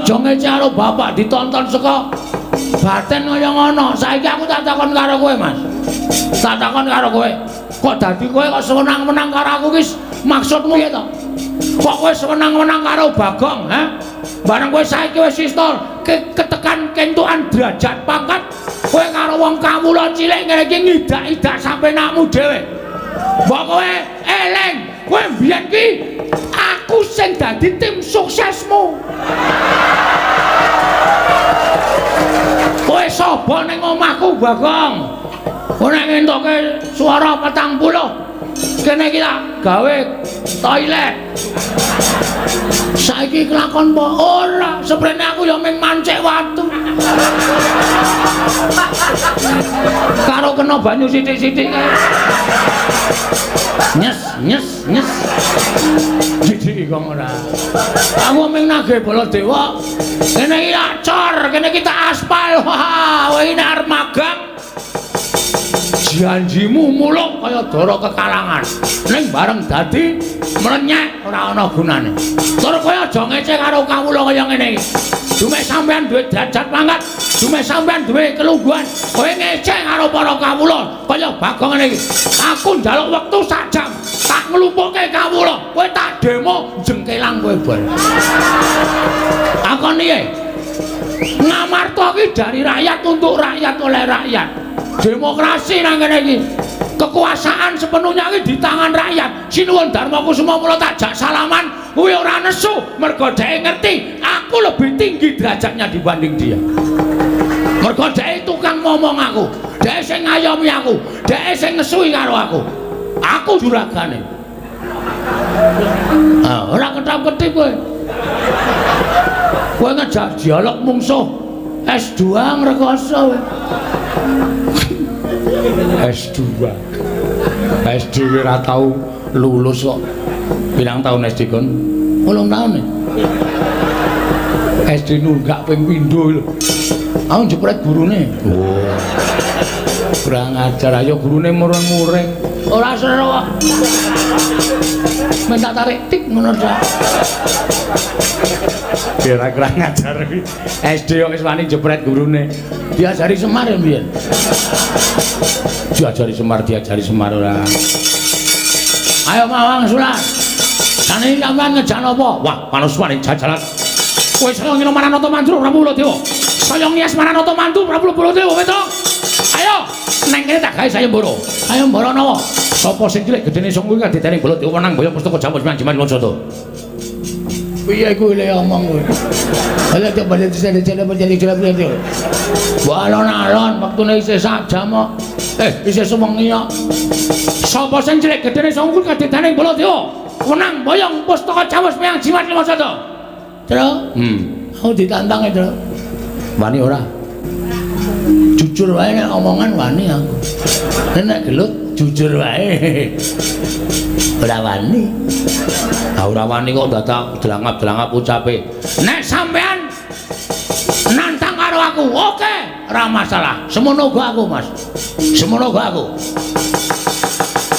aja ngece karo bapak ditonton saka batin kaya ngono. Saiki aku tak takon karo kowe, Mas. Tak takon karo kowe. Kok dadi kowe kok seneng-menang karo aku ki maksudmu ya to? Kok kowe seneng-menang karo Bagong, ha? Bareng kowe saiki wis istol ketekan kentukan derajat pangkat, kowe karo wong kawula cilik ngene iki ngidak-idak sampe nakmu dhewe. Mbok kowe eling, kowe mbiyen ki aku sing dadi tim suksesmu. Kowe sapa ning omahku, Bagong? Kowe nek ngentoke swara 40. Kene iki tak gawe toilet. Saiki kelakon po ora, seprene aku ya mung mancik watu. Karo kena banyu sithik-sithik kae. Nyes. Sithik kok ora. Aku mung nagih Baladewa. Kene iki acor, kene iki tak aspal. Wah, kowe iki arep magang. Janjimu muluk kaya dara kekalangan. Ning bareng dadi mlenyek ora ana gunane. Tur kowe aja ngece karo kawula kaya ngene iki. Dume sampean duwe derajat pangkat, dume sampean duwe kelungguhan. Kowe ngece karo para kawula kaya Bagong ngene iki. Aku njaluk wektu sak jam, tak nglumpukke kawula. Kowe tak demo jengkelang kowe bal. Takon piye? Ngamarta ki dari rakyat untuk rakyat oleh rakyat. Demokrasi nang kene iki. Kekuasaan sepenuhnya iki di tangan rakyat. Sinuwun Darmakusuma mula tak jak salaman kuwi ora nesu mergo dhek ngerti aku lebih tinggi derajatnya dibanding dia. Mergo dhek tukang ngomong aku, dhek sing ngayomi aku, dhek sing ngesui karo aku. Aku juragane. Ah, ora ketap-ketip kowe. Kowe ngejak dialog mungsuh S2 ngrekoso kowe. S2 ora tau lulus kok. Pirang tahun SD kon? 8 tahun nih. SD nunggak ping pindho lho. Aku jepret gurune. Oh. Kurang ajar ayo gurune mureng-mureng. Ora seru kok. Minta tarik tik ngono dak. Kira kurang ajar iki. SD kok wis wani jepret gurune. Diajari Semar ya mbiyen. Diajari Semar ora. Ayo Mawang Sulan. Jane sampean ngejan apa? Wah, panuswane jajalan. Kowe saya ngino Maranata Mantu Prabu Baladewa. Saya ngias Maranata Mantu Prabu Baladewa wetok. Ayo, neng kene tak gawe sayembara. Ayo mbara nawa. Sapa sing cilik gedene sing kuwi kadhetane Baladewa nang boyo pustaka jamus manjiman losoto. Piye kuwi le omong kowe? Ala tak balik sene-sene berjali-jali beliau. Mbok alon-alon wektune isih sak jam kok. Isih sewengi kok. Sapa sing cilik gedene sing kuwi kadhetane Baladewa? Wenang boyong pustaka jamus meang jimat losoto. Tru? Aku ditantang itu. Wani ora? Jujur wae nek omongan wani aku. Nek gelut jujur wae. Ora wani. Ora wani kok dadak delangap-delangap ucape. Nek sampean nantang karo aku, oke, ora masalah. Semono go aku, Mas. Semono go aku.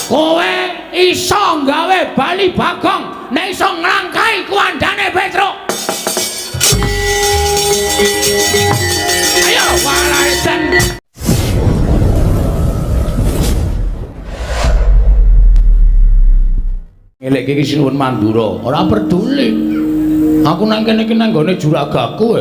Kowe iso gawe bali Bagong, nek iso nglangkai kuandane Petruk. Ayo walarisan. Elek iki sinuwun Mandura, ora peduli. Aku nang kene iki nang gone juragaku.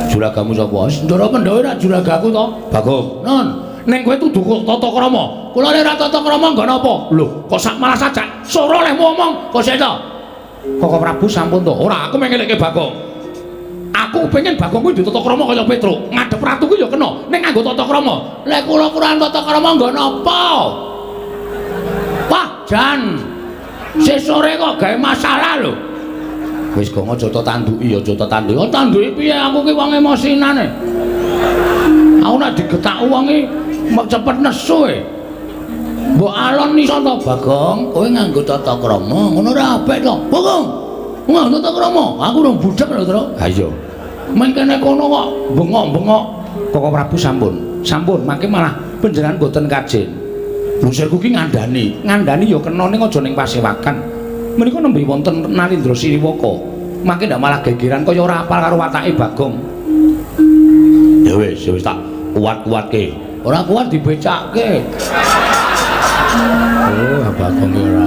Juragamu sapa? Ndara Pandhawa ora juragaku to? Bagong. Non, ning kowe tudu tata krama. Kula nek ora tata krama nggo napa? Lho, kok sak malah sajak sora lehmu omong, kok seta. Kok Prabu sampun to? Ora, aku mengelekke Bagong. Aku pengen Bagong kuwi ditata krama kaya Petruk. Ngadep ratu kuwi ya kena, ning nganggo tata krama. Lek kula kurang tata krama nggo napa? Wah, jan. Sesore kok gawe masalah lho. Wis kok aja tanduki ya aja tanduki. Kok tanduki piye aku ki wong emosinane. Aku nek digetak wong ki cepet nesu e. Mbok alon iso to Bagong, kowe nganggo tata krama, ngono ora apik to. Bagong. Nganggo tata krama, aku urung budhek lho, Tru. Ha iya. Men kene kono kok bengok-bengok. Kok Prabu sampun mangke malah panjenengan boten kajen. Lusirku ki ngandani ya kena ning aja ning pasewakan. Menika nembe wonten Narendra Siriwaka. Mangke ndak malah gegeran kaya ora apal karo watake Bagong. Ya wis tak kuat-kuatke. Ora kuat dibecakke. Oh, Bagong ora.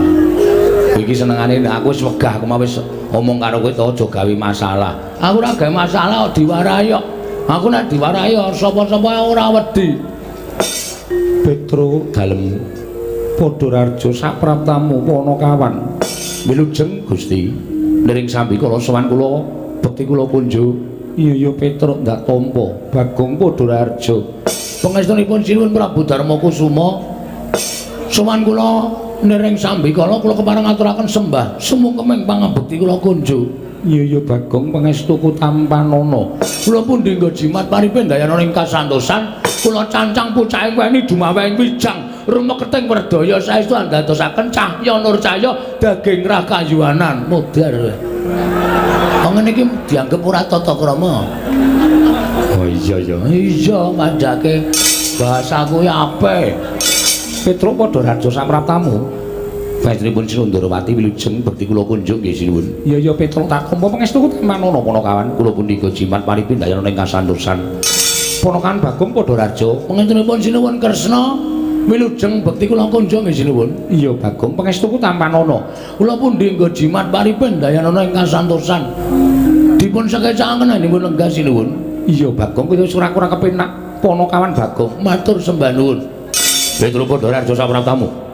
Iki senengane aku wis wegah aku wis ngomong karo kowe to aja gawe masalah. Aku ora gawe masalah kok diwarahi kok. Aku nek diwarahi sapa-sapa ora wedi. Petro dalem Padhararja sapraptamu Panakawan. Wilujeng Gusti. Nering sambi kula sowan kula bekti kula kunjuk. Iya Petro ndak tampa Bagong Padhararja. Pangestunipun sinuwun Prabu Darmakusuma. Sowan kula nering sambi kala kula kepareng ngaturaken sembah sumungkeming pangabekti kula kunjuk. Iya Bagong pangestuku tampanana. Kula pun dinggo jimat paripe dayana ing kasantosan kula cancang pucake weni dumaweng wijang rumeketing werdaya saestu andadosaken cahya nur cahya daging rakayuanan modar. Wong ngene iki dianggep ora tata krama. Oh iya ngandhake bahasaku ya apik. Petro Padhararja sapraptamu. Panjenenganipun Sinundarawati wilujeng bekti kula kunjuk nggih sinuwun. Iya Petro tak tampa pangestuku manana Panakawan kula punika jimat paripin dayana ing kasantosan. Ponakan Bagong Padhararja panjenenganipun sinuwun Kresna wilujeng bekti kula kunjuk nggih sinuwun. Iya Bagong pangestuku tampanana. Kula pundi nggo jimat paripin dayana ing kasantosan. Dipun sekecakaken nipun lenggah sinuwun. Iya Bagong kuwi ora kepenak Panakawan Bagong matur sembah nuwun. Petro Padhararja sapraptamu.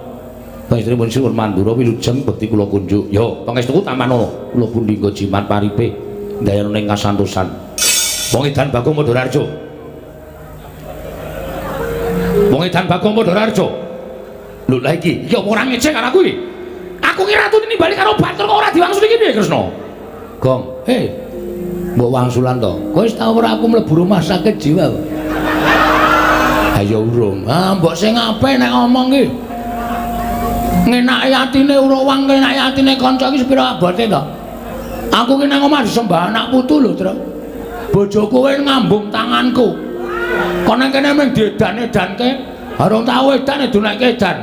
Panjenenganipun sinuwun Mandura wilujeng bekti kula kunjuk. Yo, pangestuku tampanana. Kula pundi nggo jimat paripe dayana ing kasantosan. Wong edan Bagong Padhararja. Wong edan Bagong Padhararja. Lho lha iki, ya ora ngecek karo aku iki. Aku ki ratu nimbali karo Batur kok ora diwangsuli iki piye Kresna? Gong, mbok wangsulan to. Kowe wis tau ora aku mlebu rumah sakit jiwa kok. Ayo urung. Mbok sing apik nek ngomong ki. Ngenake atine Urawang, ngenake atine kanca iki sepira abote to? Aku ki nang omah disembah anak putu lho, Tru. Bojoku kowe ngambung tanganku. Kok nang kene mung diedan-edanke, harung tau edan dunekke edan.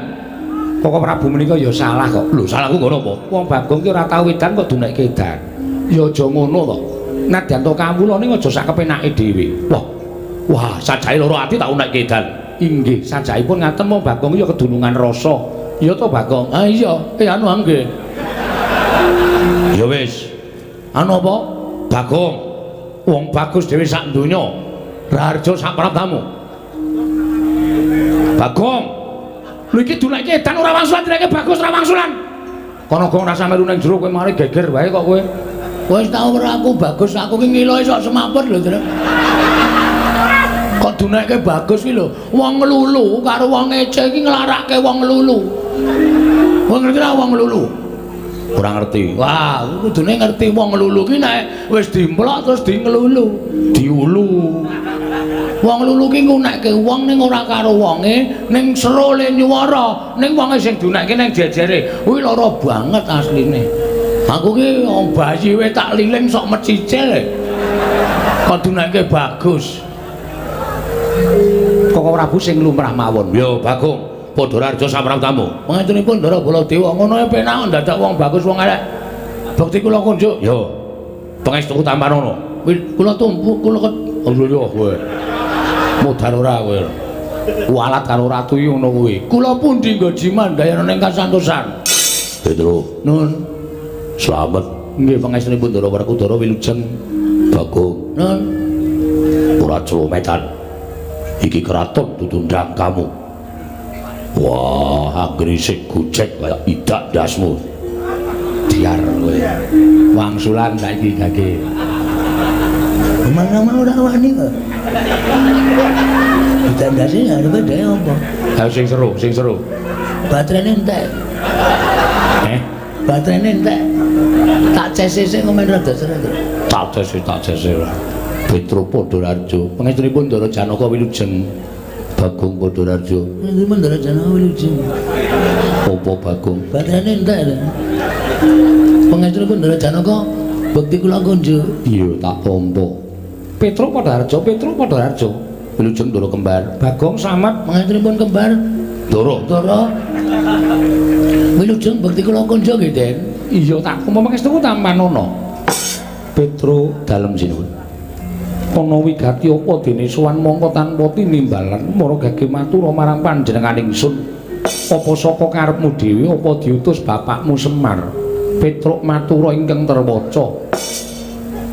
Kok Prabu menika ya salah kok. Lho, salahku ngono apa? Wong Bagong ki ora tau edan kok dunekke edan. Ya aja ngono to. Nadyan to kawula ning aja sak kepenake dhewe. Wah, sajahe loro ati tak unekke edan. Inggih, sajahipun ngaten wong Bagong ya kedunungan rasa. Ya to Bagong. Ah iya, anu nggih. Ya wis. Anu apa? Bagong. Wong bagus dhewe sak donya. Raharja sapraptamu. Bagong. Lho iki dunekke edan ora wangsulan direke bagus ora wangsulan. Kono gong rasa melu ning jero kowe mari geger wae kok kowe. Wis tau ora aku bagus aku ki ngiloe sok semaput lho, Tru. Kok dunekke bagus ki lho. Wong lulu karo wong ece iki nglarake wong lulu. Wong ngerti ora wong lulu? Ora ngerti. Wah, kudune ngerti wong lulu ki nek wis dimplok terus di nglulu, diulu. Wong lulu ki ngunekke wong ning ora karo wonge, ning serole nyuwara, ning wonge sing dunekke ning jejere. Kuwi lara banget asline. Aku ki bayi wis tak liling sok mecicil. Kok dunekke bagus. Kok Prabu sing lumrah mawon. Yo Bagong Padhararja sapraptamu. Pangaturipun Ndara Baladewa ngono ae penak dadak wong bagus wong elek. Bekti kula kunjuk. Yo. Pangestuku tampanana. Kula tumpuk kula yo kowe. Modar ora kowe. Kualat karo ratu iki ngono kuwi. Kula pundi nggo jiman dayana ning kasantosan. Petro. Nun. Slamet. Nggih pangestunipun Ndara Werkudara wilujeng Bagong. Nun. Ora celometan. Iki keraton tutundang kamu. Wah, anggere sik gojek kaya idak dasmu. Diar kowe. Wangsulan saiki gage. Mana-mana ora wani kok. Ditandasi arepe dhewe apa? Ha sing seru. Baterene entek. Baterene entek. Tak cese sik ngomen rada seret. Tak cese ora. Petro Padhararja, pangestunipun Ndara Janaka wilujeng Bagong Padhararja. Pangestunipun Ndara Janaka wilujeng. Apa Bagong? Baterene entek lho. Pangestunipun Ndara Janaka bekti kula kunjuk. Iya tak tampa. Petro Padhararja wilujeng Ndara kembar. Bagong Slamet pangestunipun kembar. Ndara. Wilujeng bekti kula kunjuk nggih, Den. Iya tak tampa pangestuku tampanana. Petro dalem sinuwun. Ana wigati apa dene sowan mongko tanpa tinimbalan marga matura marang panjenengan ingsun. Apa saka karepmu dhewe apa diutus bapakmu Semar? Petruk matura ingkang terwaca.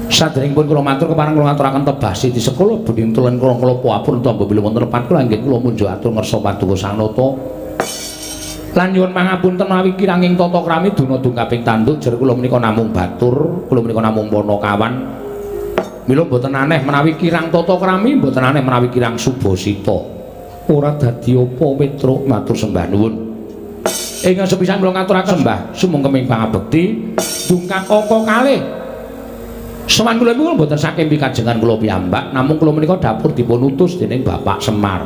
Saderengipun kula matur kepareng kula ngaturaken tebasi di sekolah bening tulen kula puapun tampa bila wonten lepat kula nggih kula munjuk atur ngersa paduka sanata. Lan nyuwun pangapunten menawi kiranging tata krami duna dungkaping tanduk jer kula menika namung batur, kula menika namung panakawan. Mila boten aneh menawi kirang tata krami, boten aneh menawi kirang subasita. Ora dadi apa Petruk matur sembah nuwun. Ingkang sepisan kula ngaturaken sembah sumengkeming pangabekti dungkap angka kalih. Sowan kula niku mboten saking pikajengan kula piyambak, namung kula menika dapur dipun utus dening Bapak Semar.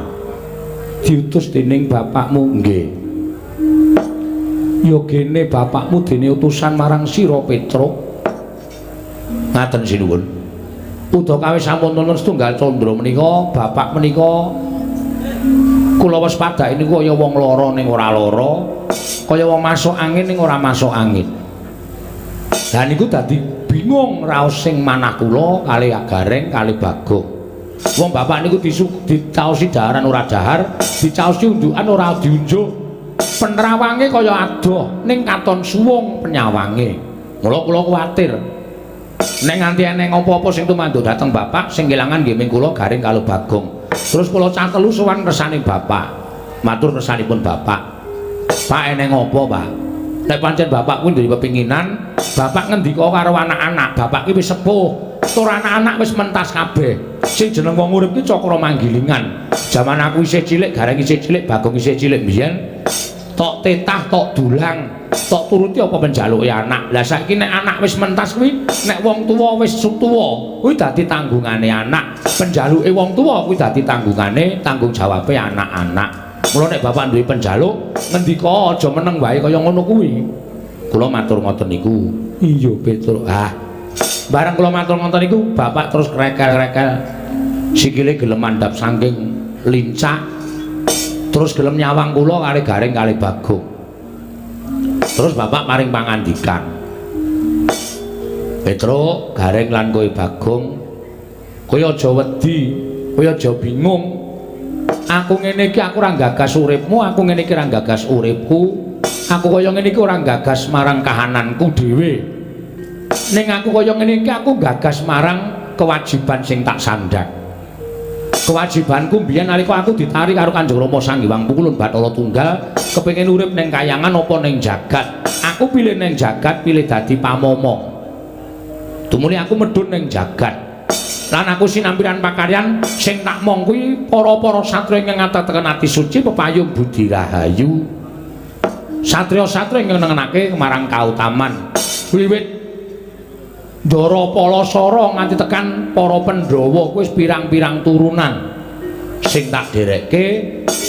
Diutus dening bapakmu nggih. Ya gene bapakmu dene utusan marang sira Petruk. Ngaten sinuwun. Udakawis sampun wonten setunggal candra menika, bapak menika kula wis padhake niku kaya wong lara ning ora lara, kaya wong masuk angin ning ora masuk angin. Lah niku dadi bingung raos sing manah kula kali Agareng kali Bagong. Wong bapak niku ditaosi daharan ora dahar, dicaosi unjukan ora diunjuk. Penerawange kaya adoh ning katon suwung penyawange. Mula kula kuwatir nek nganti eneng apa-apa sing tumanduk dhateng bapak sing kelangan nggih ming kula Garing kali Bagong. Terus kula catelu sowan kersane bapak. Matur kersanipun bapak. Pak eneng apa, Pak? Nek pancen bapak kuwi duwe pepinginan, bapak ngendika karo anak-anak, bapak ki wis sepuh, tur anak-anak wis mentas kabeh. Sing jeneng wong urip ki Cakra Manggilingan. Jaman aku isih cilik, Gareng isih cilik, Bagong isih cilik mbiyen, tok tetah, tok dulang, tok turuti apa penjaluke anak. Lah saiki nek anak wis mentas kuwi, nek wong tuwa wis tuwa, kuwi dadi tanggungane anak. Penjaluke wong tuwa kuwi dadi tanggung jawabe anak-anak. Mula nek bapak duwe penjaluk ngendika aja meneng wae kaya ngono kuwi. Kula matur ngoten niku. Iya Petruk. Ah. Bareng kula matur ngoten niku bapak terus krekel-krekel sikile gelem mandhap saking lincak. Terus gelem nyawang kula kali Garing kali Bagong. Terus bapak maring pangandikan. Petruk, Garing lan kowe Bagong, kowe aja wedi, kowe aja bingung. Aku ngene iki aku ora gagas uripmu, aku ngene iki ora gagas uripku. Aku kaya ngene iki ora gagas marang kahananku dhewe. Ning aku kaya ngene iki aku gagas marang kewajiban sing tak sandhang. Kewajibanku mbiyen nalika aku ditarik karo Kanjeng Rama Sang Hyang Wukul Bathara Tunggal, kepengin urip ning kayangan apa ning jagat. Aku pilih ning jagat, pilih dadi pamomong. Tumuli aku medhun ning jagat. Lan aku sinampiran pakaryan sing tak mong kuwi para-para satriya ingkang ngatateken ati suci pepayung budi rahayu. Satriya-satriya ingkang nengenake marang kautaman. Wiwit Ndara Palasara nganti tekan para Pandhawa kuwi wis pirang-pirang turunan sing tak derekke.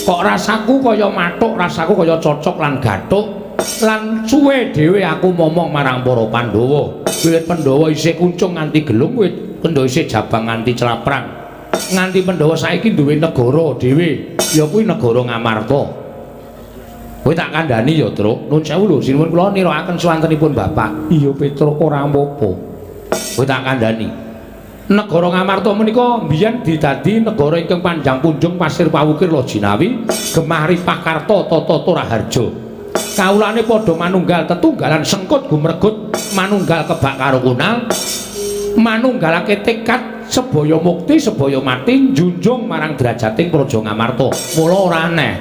Kok rasaku kaya mathuk, rasaku kaya cocok lan gathuk. Lan suwe dhewe aku momong marang para Pandhawa. Wiwit Pandhawa isih kuncung nganti gelung, wiwit Pandhawa isih jabang nganti celaprang. Nganti Pandhawa saiki duwe negara dhewe, ya kuwi negara Ngamarta. Kowe tak kandhani ya, Truk. Nuwun sewu lho, sinuwun kula nirakaken swantenipun Bapak. Iya, Petruk ora apa-apa. Kowe tak kandhani. Negara Ngamarta menika mbiyen didadi negara ingkang panjang punjung pasir pawukir Lojinawi, Gemah Ripakarta Tata Toraharja. Kawulane padha manunggal tetunggalan sengkut gumregut, manunggal kebak karo kunal. Manunggalake tekad sebaya mukti sebaya mati njunjung marang derajating Praja Ngamarta. Mula ora aneh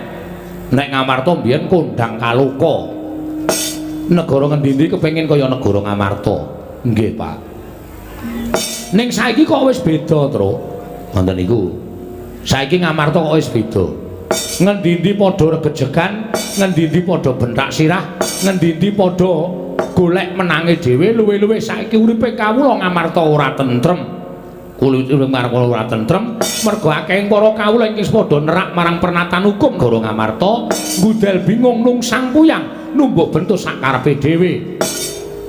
nek Ngamarta mbiyen kondhang kaloka. Negara ngendi-endi kepengin kaya negara Ngamarta. Nggih, Pak. Ning saiki kok wis beda, Truk. Ngoten niku. Saiki Ngamarta kok wis beda. Ngendi-endi padha regejegan, ngendi-endi padha bentak sirah, ngendi-endi padha golek menange dhewe. Luwih-luwih saiki uripe kawula Ngamarta ora tentrem. Kulit urip karo ora tentrem mergo akeh para kawula ingkang padha nerak marang pernatan hukum Negara Ngamarta, ngudel bingung nungsang puyang numbuk bentuk sakarepe dhewe.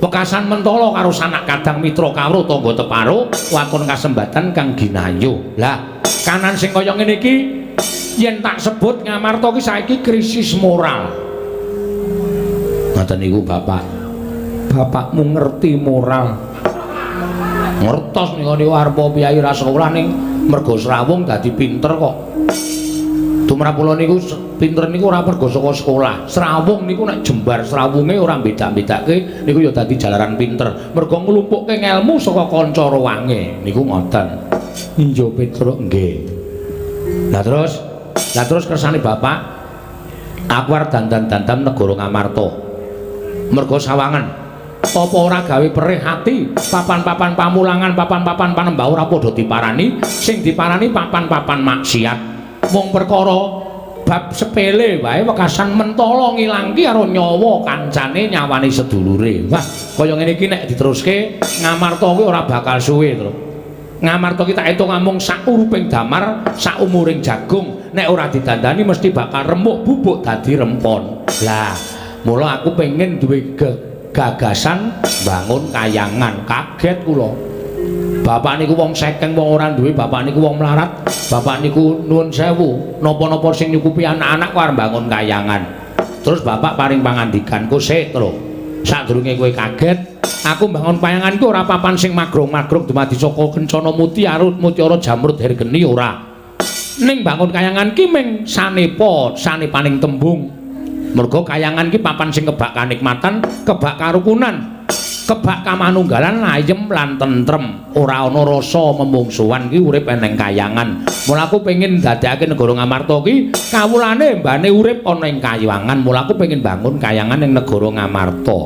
Bekasan mentala karo sanak kadang mitra kawruh tangga teparo wakon kasembatan kang ginayu. Lah, kanan sing kaya ngene iki yen tak sebut Ngamarta ki saiki krisis moral. Ngoten niku Bapak. Bapakmu ngerti moral. Ngertos nika niku arepa piyai ra sekolah ning mergo Srawung dadi pinter kok. Tumrap kula niku pinter niku ora mergo saka sekolah. Srawung niku nek jembar srawunge ora beda-bedake niku ya dadi jalaran pinter. Mergo nglumpukke ngelmu saka kanca rowange niku ngoten. Iya Petruk nggih. Lah terus kersane Bapak aku arep dandan-dandan negara Ngamarta. Mergo sawangan apa ora gawe perih hati papan-papan pamulangan papan-papan panembah ora padha diparani sing diparani papan-papan maksiat mung perkara bab sepele wae wekasan mentala ngilangke karo nyawa kancane nyawani sedulure. Wah kaya ngene iki nek diteruske Ngamarta kuwi ora bakal suwe to. Ngamarta ki tak etung amung sak uruping damar sak umuring jagung nek ora didandani mesti bakal remuk bubuk dadi rempon. Lah mula aku pengen duwe gagasan bangun kayangan. Kaget kula. Bapak niku wong sekeng wong ora duwe, bapak niku wong melarat, bapak niku nuwun sewu napa-napa sing nyukupi anak-anak karo bangun kayangan. Terus bapak paring pangandikanku sik to. Sadurunge kowe kaget, aku bangun kayanganku ora papan sing magrong-magrong dumadi saka kencana muti arut mutiara jamrut hergeni ora. Ning bangun kayangan ki ming sanepa, sanepaning tembung. Mergo kayangan ki papan sing kebak kanikmatan, kebak karukunan, kebak kamanunggalan ayem lan tentrem. Ora ana rasa memungsuhan ki urip eneng kayangan. Mula aku pengin dadekake negara Ngamarta ki kawulane mbane urip ana ing kayangan. Mula aku pengin bangun kayangan ing negara Ngamarta.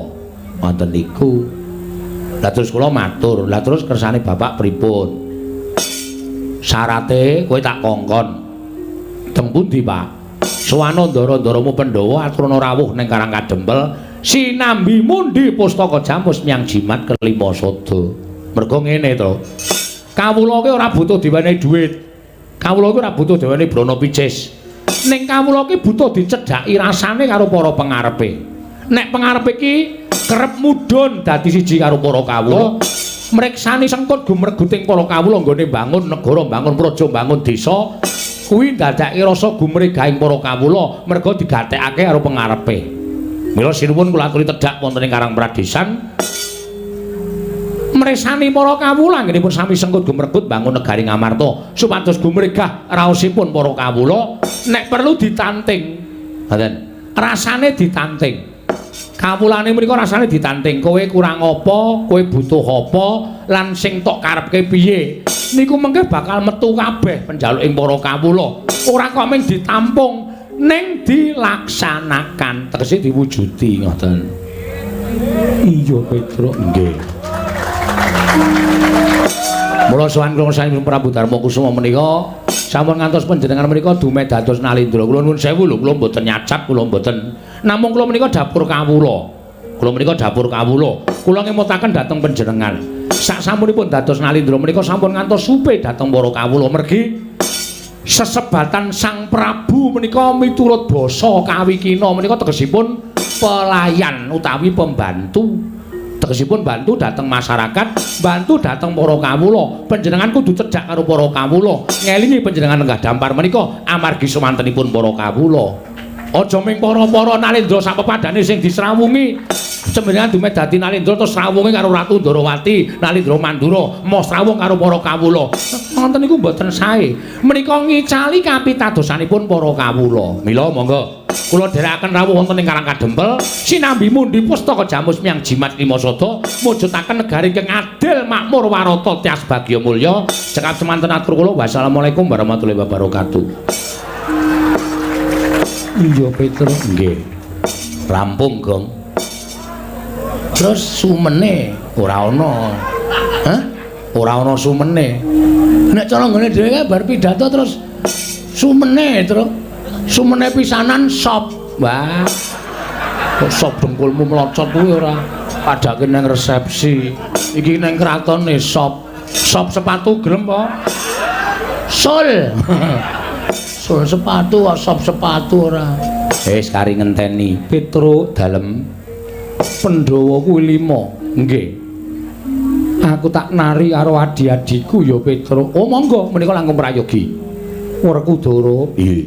Wonten niku. Lah terus kula matur, lah terus kersane Bapak pripun? Syarate kowe tak kongkon. Teng pundi, Pak? Suwana ndara-ndaramu Pandhawa aturana rawuh ning Karang Kadempel sinambi mundi pustaka jamus miyang jimat kelima sada. Mergo ngene to. Kawula ki ora butuh diwenehi dhuwit. Kawula ki ora butuh diwenehi brana picis. Ning kawula ki butuh dicedhaki rasane karo para pangarepe. Nek pangarepe ki kerep mudhun dadi siji karo para kawula, mreksani sengkut gumreguting para kawula nggone bangun negara, bangun praja, bangun desa. Kuwi dadake rasa gumregahing para kawula merga digatekake karo pangarepe. Mila sinuwun kula aturi tedhak wonten ing Karang Pradesan. Mresani para kawula anggenipun sami sengkut gumregut bangun negari Ngamarta supados gumregah raosipun para kawula nek perlu ditanting. Ngoten. Rasane ditanting. Kawulane mriku rasane ditanting. Kowe kurang apa, kowe butuh apa, lan sing tok karepke piye. Niku mengke bakal metu kabeh penjaluking para kawula. Ora kok mung ditampung, ning dilaksanakan, tegese diwujudi ngoten. Iya Petruk nggih. Mula sowan kula saking Prabu Darma Kusuma menika sampun ngantos panjenengan menika dumeh dados nalindra. Kula nuwun sewu lho, kula mboten nyacap, kula mboten. Namung kula menika dapur kawula. Kula menika dapur kawula. Kula ngemutaken dhateng panjenengan. Sak sampunipun dados nalindra menika sampun ngantos supe dhateng para kawula mergi sesebatan Sang Prabu menika miturut basa kawikina menika tegesipun pelayan utawi pembantu. Tegesipun bantu dhateng masyarakat, bantu dhateng para kawula. Panjenengan kudu cedhak karo para kawula. Ngelingi panjenengan lenggah dampar menika amargi sumantenipun para kawula. Aja ming para-para nalindra sak pepadane sing disrawungi. Sembengan dumeh dadi nalindra terus srawunge karo Ratu Ndarawati, nalindra Mandura, moh srawung karo para kawula. Wonten niku mboten sae. Menika ngicali kapitadosanipun para kawula. Mila monggo kula dherekaken rawuh wonten ing Karang Kadempel, sinambi mundi pustaka jamus miyang jimat lima sada, mujudaken negari ingkang adil, makmur, warata, tias bagya mulya. Cekap semanten atur kula. Wassalamualaikum warahmatullahi wabarakatuh. Iya Petruk nggih. Rampung, Gong. Terus sumene ora ana. Hah? Ora ana sumene. Nek cara nggone dhewe bar pidato terus sumene, Truk. Sumene pisanan sop. Wah. Kok sop dengkulmu mlocot kuwi ora padake nang resepsi. Iki nang kratone sop. Sop sepatu gelem apa? Sul. Sul sepatu, sop sepatu ora. Wis kari ngenteni. Petruk dalem. Pandhawa kuwi 5. Nggih. Aku tak nari karo adi-adiku ya Petruk. Oh monggo menika langkung prayogi. Werkudara. Nggih.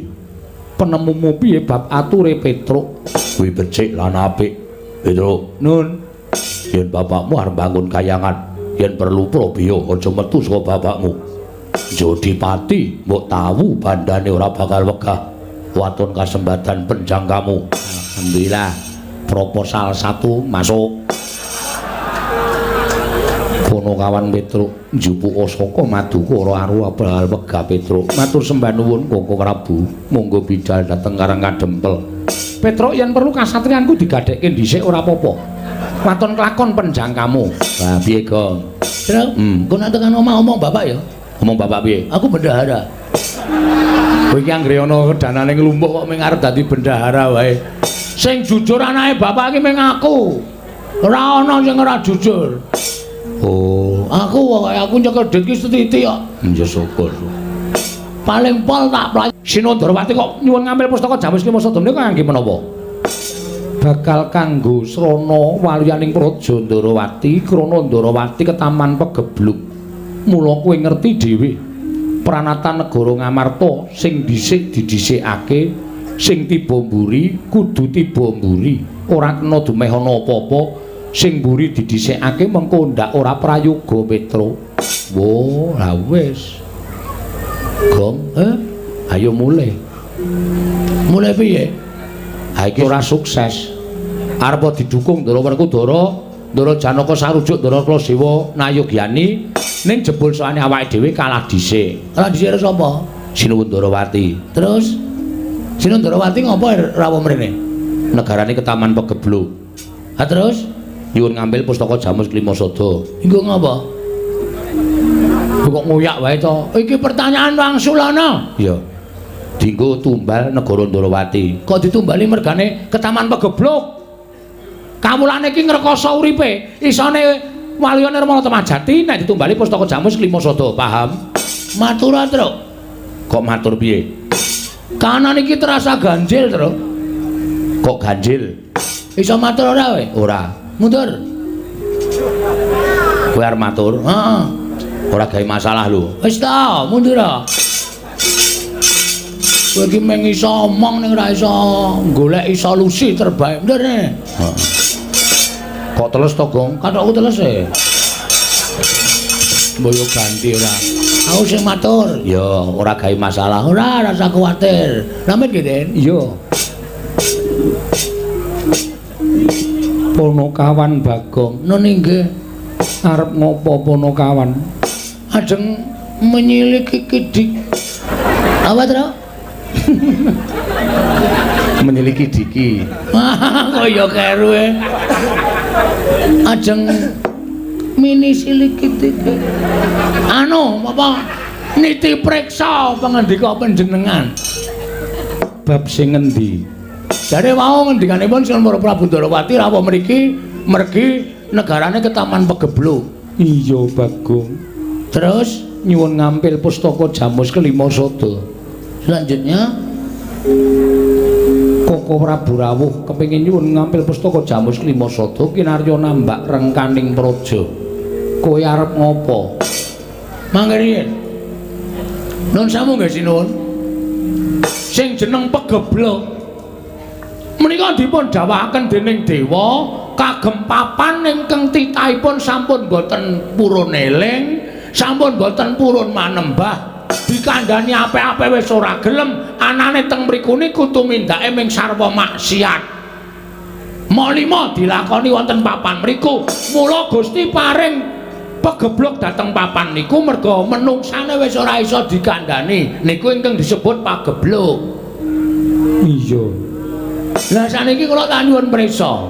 Penemumu piye bab ature Petruk? Kuwi becik lan apik. Petruk. Nun. Yen bapakmu arep bangun kayangan, yen perlu Prabiya aja metu saka bapakmu. Jodipati mbok tahu bandane ora bakal wegah. Waton kasembatan penjangkamu. Alhamdulillah. Proposal 1 masuk. Ponokawan Petruk njupuka saka Maduka ora aruh bakal wegah Petruk. Matur sembah nuwun Koko Prabu. Monggo bidhal dhateng Karang Kadempel. Petruk yen perlu kasatriyanku digadhekke dhisik ora apa-apa. Waton kelakon penjangkamu. Lah piye, Gong? Truk, kok nek tekan omah-omong bapak ya? Omong bapak piye? Aku bendahara. Kowe iki anggere ana danane nglumpuk kok mung arep dadi bendahara wae. Sing jujur anake bapak iki mung aku. Ora ana sing ora jujur. Oh, aku nyekel dit ki setitik kok. Ya syukur. Paling pol tak play. Sinondrawati kok nyuwun ngambil pustaka Jamus Klimasada menika kangge menapa? Bakal kanggo srana waliyaning Praja Ndrawati, krana Ndrawati ketaman pegebluk. Mula kowe ngerti dhewe. Pranatan negara Ngamarta sing dhisik didhisikake, sing tiba mburi kudu tiba mburi. Ora kena dumeh ana apa-apa. Sing mburi didhisikake mengko ndak ora prayoga Petro. Wo, la wis. Gong, ayo mulai. Mulai piye? Ha iki ora sukses. Arep didukung Ndara Werkudara, Ndara Janaka sarujuk Ndara Klasewa Nayogyani ning jebul soane awake dhewe kalah dhisik. Kalah dhisik karo sapa? Sinuwun Ndarawati. Terus Sinuwun Ndarawati ngopo rawuh mrene? Negarane ketaman pegebluk. Ha terus nyuwun ngambil pustaka Jamus Klimasada. Iku ngopo? Kok ngoyak wae to? Iki pertanyaan wangsulana. Iya. Dinggo tumbal negara Ndarawati. Kok ditumbali mergane ketaman pegebluk? Kawulane iki ngrekoso uripe. Isane waliyane Ramanata Majati nek ditumbali pustaka Jamus Klimasada, paham? Matur, Truk. Kok matur piye? Kanan iki terasa ganjil, Truk. Kok ganjil? Iso matur ora kowe? Ora. Mundur. Kowe arep matur? Heeh. Ora gawe masalah lho. Wis ta, mundur. Kowe iki mung iso omong ning ora iso goleki solusi terbaik. Mundur ne. Heeh. Kok teles to, Gong? Kathokku teles e. Mboyo ganti ora. Aku sing matur. Ya, ora gawe masalah. Ora rasa kuwatir. Ramit ki, Den? Iya. Ponokawan Bagong. Nun inggih. Arep ngopo Ponokawan? Ajeng menyiliki Kidik. Apa, Tru? Menyiliki Diki. Kaya keruwe. Ajeng mini siliki Diki. Anu, apa? Niti priksa pangendika panjenengan. Bab sing endi? Jare wau ngendikanipun Sing Prabu Ndarawati rawuh mriki mergi negarane ketaman pegebluk. Iya, Bagong. Terus nyuwun ngampil pustaka Jamus Klimasada. Selanjutnya Koko Prabu rawuh kepengin nyuwun ngampil pustaka Jamus Klimasada kinarya nambak rengkaning praja. Kowe arep ngopo? Mangke riyen. Nun samu nggih sinuwun. Sing jeneng pegebluk menika dipun dawuhaken dening dewa kagem papan ingkang titahipun sampun boten purun eling, sampun boten purun manembah. Dikandhani apik-apik wis ora gelem, anane teng mriku niku tumindake ming sarwa maksiat. Molima dilakoni wonten papan mriku. Mula Gusti paring pegebluk dhateng papan niku merga menungsane wis ora iso dikandhani. Niku ingkang disebut pagebluk. Iya. Lah saniki kula tak nyuwun prisa.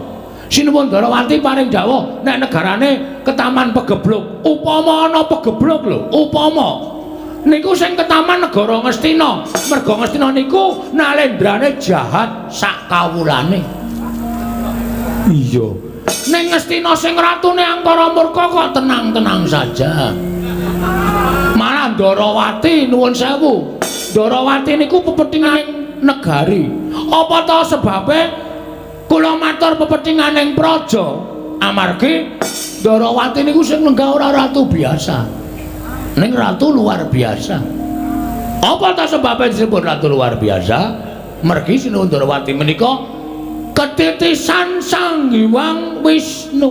Sinuwun Ndarawati paring dawuh nek negarane ketaman pegebluk. Upama ana pegebluk lho, upama niku sing ketaman negara Ngastina. Merga Ngastina niku nalendrane jahat sak kawulane. Iya. Ning Ngastina sing ratune angkara murka kok tenang-tenang saja. Malah Ndarawati nuwun sewu. Ndarawati niku pepethinganing negari. Apa ta sebabe kula matur pepethinganing praja amargi Ndarawati niku sing lenggah ora ratu biasa. Ning ratu luar biasa. Apa ta sebabe disebut ratu luar biasa? Mergi Sinuwun Ndarawati menika ketitisan Sang Hyang Wisnu.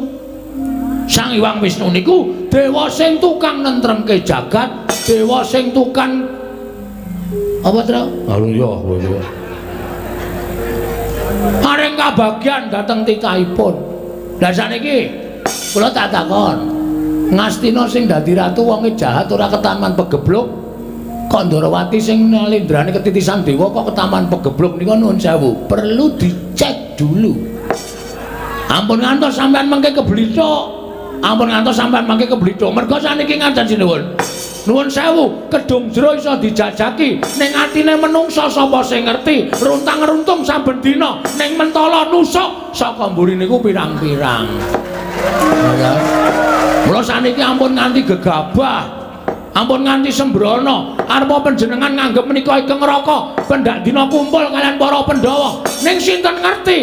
Sang Hyang Wisnu niku dewa sing tukang nentremke jagat, dewa sing tukang apa Tru? Halo ya, areng kabagyan dhateng titahipun. Lah saniki kula tak takon, Ngastina sing dadi ratu wonge jahat ora ketaman pegebluk, kok Ndarawati sing nalindrane ketitisan dewa kok ketaman pegebluk niku nuwun sewu, perlu dicek dulu. Ampun ngantos sampean mengke keblithuk. Ampun ngantos sampean mangke keblithuk. Mergo saniki ngaten sinuwun. Nuwun sewu, kedung jero iso dijajaki, ning atine menungsa sapa sing ngerti, runtang-runtung saben dina, ning mentala nusuk saka mburi niku pirang-pirang. Ya. Mula saniki ampun nganti gegabah. Ampun nganti sembrono, arepa panjenengan nganggep menika Igeng Raka, pendak dina kumpul kalian para Pandhawa. Ning sinten ngerti?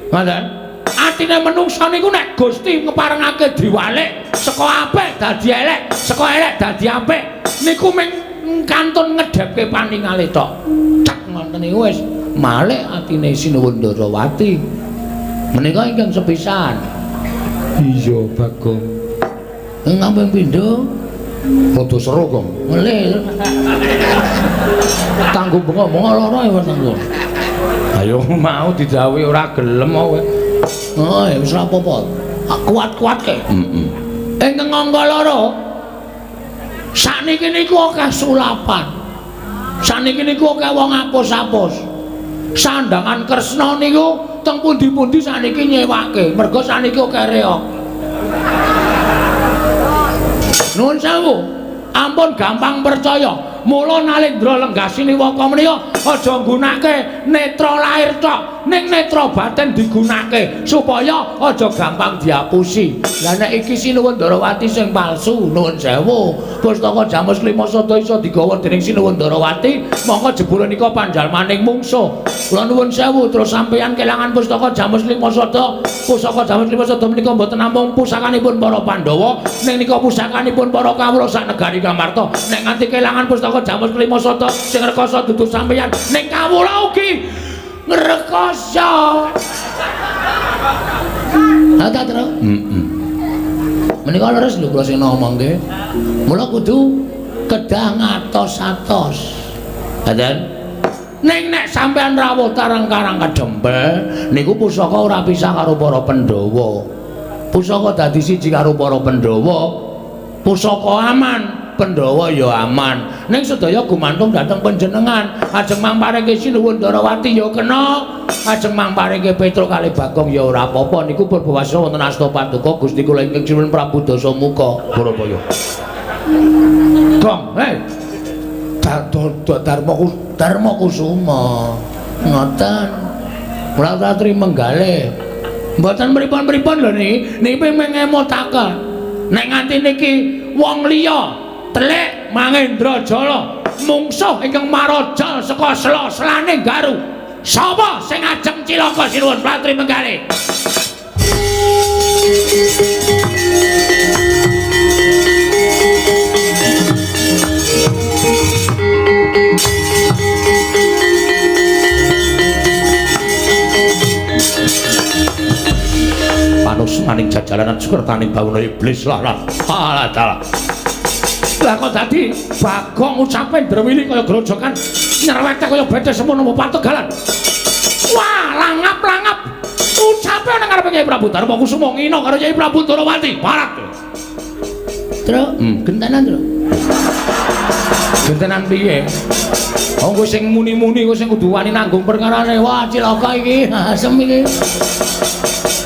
Ngoten. Atine menungsa niku nek Gusti ngeparengake diwalik saka apik dadi elek, saka elek dadi apik niku mung kantun ngedhepke paningale tok. Cak ngoten niku wis malih atine Sinuwun Ndarawati. Menika ingkang sepisan. Iya, Bagong. Ngamping pindho? Rada seru, Gong. Melih. Tangguh bengok-bengok lara ya tangguh. Ayo mau didhawuhi ora gelem kowe. Oh, ya wis ora apa-apa. Kuat-kuatke. Ingkang angka loro. Sakniki niku akeh sulapan. Sakniki niku akeh wong apus-apus. Sandangan Kresna niku teng pundi-pundi sakniki nyewake. Mergo sakniki akeh reok. Nuwun sewu. Ampun gampang percaya. Mula Nalendra Lenggasini Waka menika aja nggunakake netra lahir tok, ning netra batin digunakake supaya aja gampang diapusi. Lah nek iki Sinuwun Ndarawati sing palsu, nuwun sewu. Pustaka Jamus Lima Sada iso digawa dening Sinuwun Ndarawati, mongko jebule nika panjalmaning mungsuh. Kula nuwun sewu terus sampeyan kelangan pustaka Jamus Lima Sada. Pusaka Jamus Lima Sada menika mboten namung pusakanipun para Pandhawa, ning nika pusakanipun para kawula sak negari Kamarta. Nek nganti kelangan pustaka Jamus Lima Sada sing rekoso dudu sampeyan, ning kawula ugi ngrekoso. Ada Tru? Menika leres lho kula sing ngomongke. Mula kudu kedah ngatos-atos. Ngaten? Ning nek sampean rawuh tareng-karang kedempel niku pusaka ora pisah karo para Pandhawa. Pusaka dadi siji karo para Pandhawa. Pusaka aman, Pandhawa ya aman. Ning sedaya gumantung dhateng panjenengan. Ajeng mangparingke Sinuwun Ndarawati ya kena, ajeng mangparingke Petruk kalih Bagong ya ora apa-apa. Niku berbawasa wonten asta paduka Gusti kula ingkang Sinuwun Prabu Dasamuka Barapaya. Gong, Dharma Kusuma. Ngoten. Kula satri menggalih. Mboten pripun-pripun lho niki ping ngemutaken. Nek nganti niki wong liya telik Mangendrajala mungsuh ingkang marajal saka sela-selane Garu. Sapa sing ajeng cilaka Sinuwun Pratri menggalih? Panus maning jajalanan sukertaning bawuna iblis larat. Alah dalah. Lah kok dadi Bagong ucape ndrewili kaya grojokan, nyerwete kaya bedes semono pategalan. Wah, langap-langap. Ucape nang ngarepe Kyai Prabu Darma Kusuma ngina karo Kyai Prabu Ndarawati. Barat. Tru, gentenan, Tru. Gentenan piye? Wong kowe sing muni-muni kowe sing kudu wani nanggung perkarane. Wah, cilaka iki. Asem iki.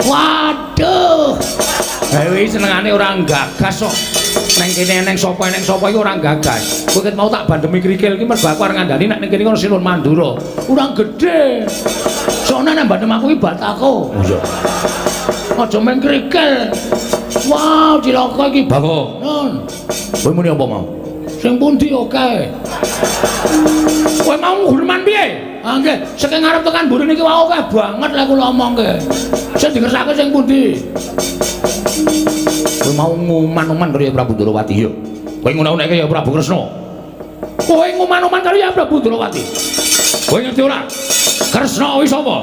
Waduh. Dewi senengane ora gagas kok. Neng kene neng sapa iki ora gagas. Kowe ket mau tak bandemi krikil iki mergo aku arep ngandani nek ning kene ana Sinuwun Mandura. Urang gedhe. Soalnya nek bandem aku iki batako. Iya. Aja men krikil. Wow, cilaka iki Bagong. Nun. Kowe muni apa mau? Sing pundi oke. Kowe mau ngurman piye? Ah nggih, saking ngarep tekan mburi niki wae akeh banget lek kula omongke. Sing dikersake sing pundi? Kowe mau nguman-uman karo Kyai Prabu Ndarawati ya. Kowe ngune-uneke ya Prabu Kresna. Kowe nguman-uman karo Kyai Prabu Ndarawati. Kowe ngerti ora? Kresna kuwi sapa?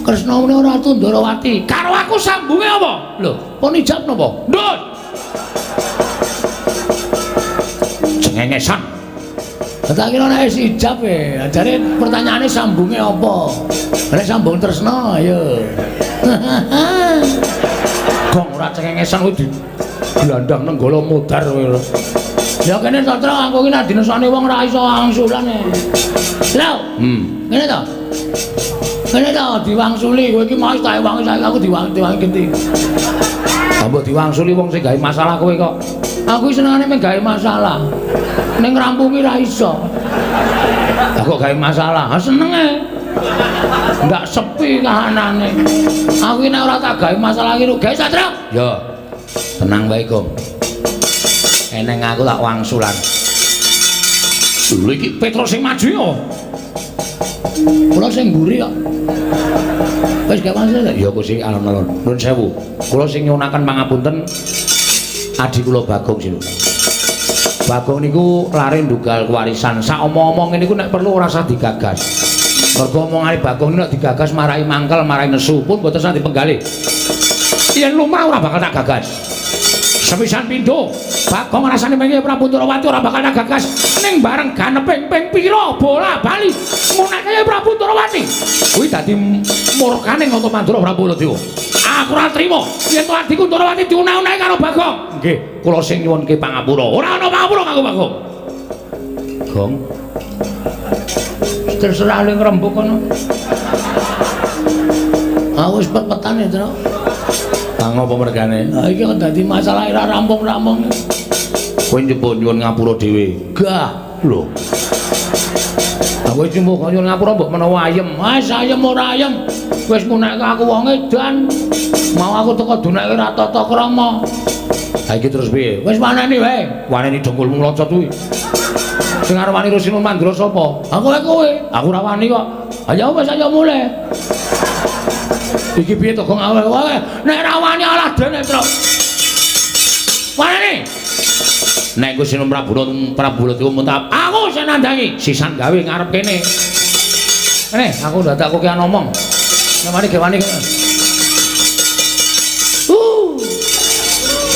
Kresna menika Ratu Ndarawati. Karo aku sambunge apa? Lho, pun ijab napa? Ndut. Cengengesan. Tak kira nek ijab jare pertanyaane sambunge apa? Nek sambung tresna ya. Gong ora cengengesan kuwi dilandang nenggala mudar kowe. Ya kene Satra aku ki nek dinesane wong ora iso angsulan. Lho. Ngene to. Ngene to diwangsuli kowe iki mau tak wangi saiki aku diwangi genti. Mbok diwangsuli wong sing gawe masalah kowe kok. Aku senengane mung gawe masalah. Ning ngrampungi ra iso. Lah kok gawe masalah? Ha senenge. Ndak sepi kahanane. Aku nek ora tak gawe masalah iki gawe Satra. Ya. Tenang wae, Gong. Eneng aku tak wangsulan. Lho iki Petrus sing maju ya. Kula sing mburi kok. Wis gak masalah ya aku sing alon-alon. Nuwun sewu. Kula sing nyuwunaken pangapunten adik kula Bagong sih. Bagong niku lare ndunggal kewarisan. Sak omong-omong niku nek perlu ora usah digagas. Mergo omongane Bagong nek digagas marai mangkel, marai nesu pun mboten usah dipenggalih. Yen lumrah ora bakal tak gagas. Sepisan pindho, Bagong rasane mengi Prabu Ndarawati ora bakal tak gagas. Ning bareng ganeping ping pira bola bali munake Prabu Ndarawati. Kuwi dadi murkane Ngatamandura Prabu Baladewa. Aku ora trima yen to adikku Ndarawati diunah-unahi karo Bagong. Nggih, kula sing nyuwunke pangapura. Ora ana pangapura kanggo Bagong. Gong. Terserah ning rembug kono. Wis pet-petane, Tru. Kang apa mergane? Ha iki kok dadi masalah ora rampung-rampung. Kowe njupuk nyuwun ngapura dhewe. Gah, lho. Aku njupuk nyuwun ngapura mbok menawa ayem. Wis ayem ora ayem. Wis munake aku wong edan. Mau aku teko dunake ra tata krama. Ha iki terus piye? Wis waneni wae. Waneni dengkulmu mlocot kuwi. Sing arep wani Rusinun Mandura sapa? Aku kowe. Aku ora wani kok. Ayo wis ayo mulai. Iki piye to Gong aweh-aweh nek ra wani alah dene Tru. Wanene. Nek Gusti Prabu Baladewa muntap, aku sing nandangi sisan gawe ngarep kene. Ngene, aku dadak kok ngomong. Nek wani ge wani.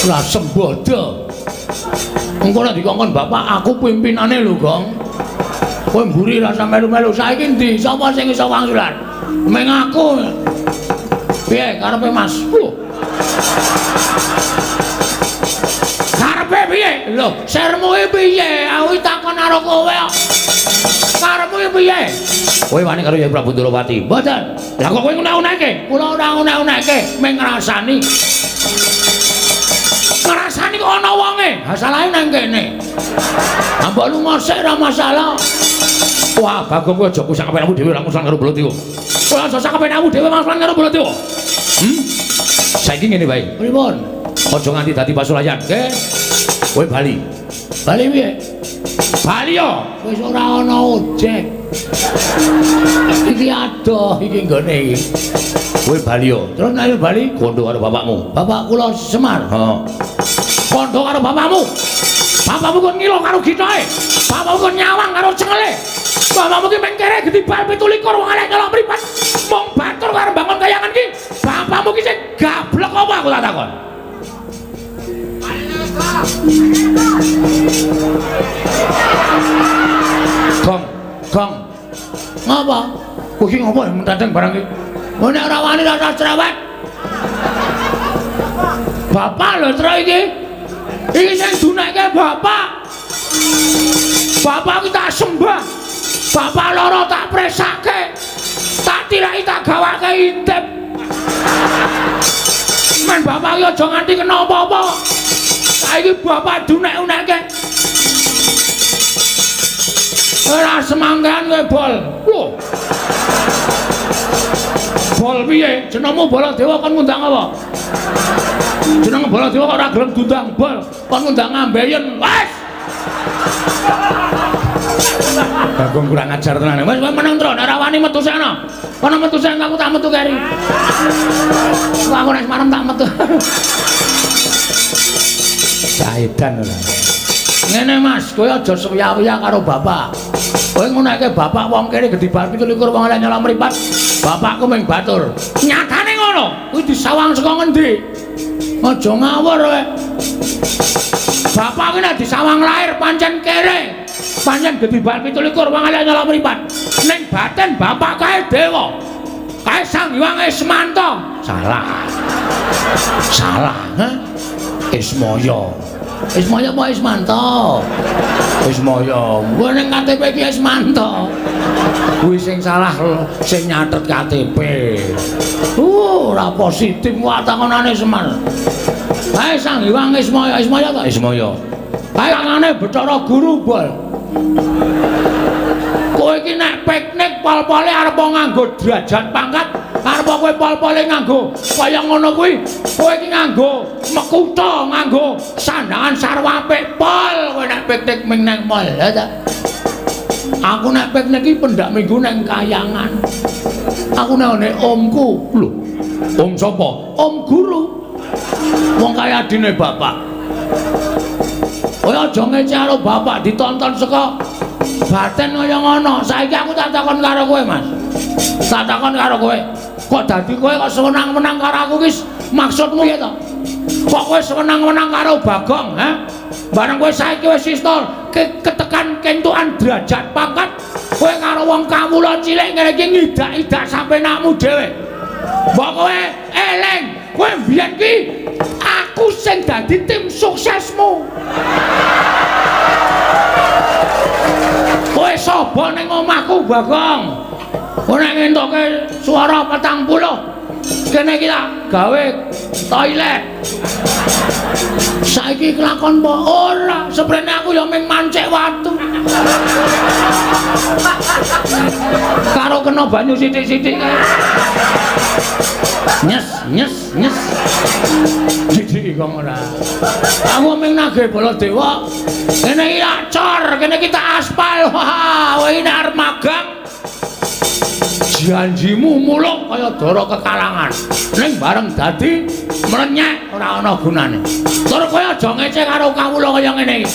Lah sembodo. Engko nek dikongkon bapak aku pimpinane lho, Gong. Kowe mburi rasa melu-melu saiki ndi? Sapa sing iso wangsulan? Meng aku. Piye karepe Mas? Karepe piye? Lho, sermu iki piye? Aku takon karo kowe kok. Karepmu iki piye? Kowe wani karo Yai Prabu Ndarawati? Mboten. Lah kok kowe ngune-uneke? Kula ora ngune-uneke, meng ngrasani. Ngrasani kok ana wonge. Ha salahe nang kene. Ambok lunga sik ora masalah. Wah, Bagong kowe aja kusang kepenakmu dhewe ora musuhan karo Baladewa. Kowe aja sak kepenakmu dhewe musuhan karo Baladewa. Saiki ngene wae. Pripun? Aja nganti dadi pasulayan, nggih. Kowe bali. Bali piye? Bali yo. Wis ora ana ojek. Iki adoh iki nggone iki. Kowe bali yo. Terus nek bali kondo karo bapakmu. Bapak kula Semar. Heeh. Kondo karo bapakmu. Bapakmu kon ngilo karo gitahe. Bapakmu kon nyawang karo cengele. Bapakmu ki mengkere gedibal 17 wong elek nyolong mripat. Mong batur karo bangun kayangan ki. Bapakmu ki sing gablek apa aku tak takon. Gong. Ngapa? Kowe ki ngopo mentadeng barang ki? Kowe nek ora wani rasa cerewet. Bapak lho Tru iki. Iki sing dunake bapak. Bapak ki tak sembah. Bapak loro tak presake. Tak tirai tak gawake intip. Men bapak ki aja nganti kena apa-apa. Saiki bapak dunek-uneke. Ora semangkean kowe bol. Lho. Bol piye? Jenengmu Baladewa kon ngundang apa? Jeneng Baladewa kok ora gelem diundang bol. Kon ngundang ngambeyen. Wes. Bagong kurang ajar tenan. Wes kowe meneng Tru, nek ora wani metu sana. Kono metu sana aku tak metu keri. Kok aku nek marem tak metu. Saedan ora. Ngene Mas, kowe aja suya-uya karo bapak. Kowe nguneke bapak wong kene gedhi bal 17 wong elek nyolong mripat. bapakku ming batur. Nyatane ngono, kuwi disawang saka ngendi? Aja ngawur kowe. Bapak ki nek disawang lair pancen kere. Pancen gedhi bal 17 wong ali nyala mripat. Ning batin bapak kae dewa. Kae Sang Hyang Ismanta. Salah. Salah, ha? Ismaya. Ismaya apa Ismanta? Ismaya. Kuwi ning KTP ki Ismanta. Kuwi sing salah sing nyatet KTP. Ora positif watanganane Semar. Kae Sang Hyang Ismaya, Ismaya ta Ismaya. Kae tangane Bathara Guru bol. Kowe iki nek piknik pol-pole arep nganggo derajat pangkat, arep kowe pol-pole nganggo kaya ngono kuwi, kowe iki nganggo mekutha, nganggo sandangan sarwa apik pol kowe nek piknik ming nang mall, ya ta? Aku nek piknik iki pendak minggu nang kayangan. Aku nang omku. Lho, om sapa? Om guru. Wong kaya adine bapak. Kowe aja ngece karo bapak ditonton saka batin kaya ngono. Saiki aku tak takon karo kowe, Mas. Tak takon karo kowe. Kok dadi kowe kok seneng-menang karo aku ki maksudmu piye to? Kok kowe seneng-menang karo Bagong, ha? Bareng kowe saiki wis istol ketekan kentukan derajat pangkat, kowe karo wong kawula cilik ngene iki ngidak-idak sampe nakmu dhewe. Mbok kowe eling, kowe mbiyen ki aku sing dadi tim suksesmu. Kowe sapa ning omahku, Bagong? Kowe nek ngentuke swara 40. Kene iki tak gawe toilet. Saiki kelakon apa ora? Seprene aku ya ming mancik watu. Karo kena banyu sithik-sithik kae. Nyes, nyes, nyes. Sithik kok ora. Aku ming nagih Baladewa. Kene iki tak cor, kene iki tak aspal. Wah, kowe nek arep magang janjimu muluk kaya dara kekalangan. Ning bareng dadi mrenyek ora ana gunane. Tur kowe aja ngece karo kawula kaya ngene iki.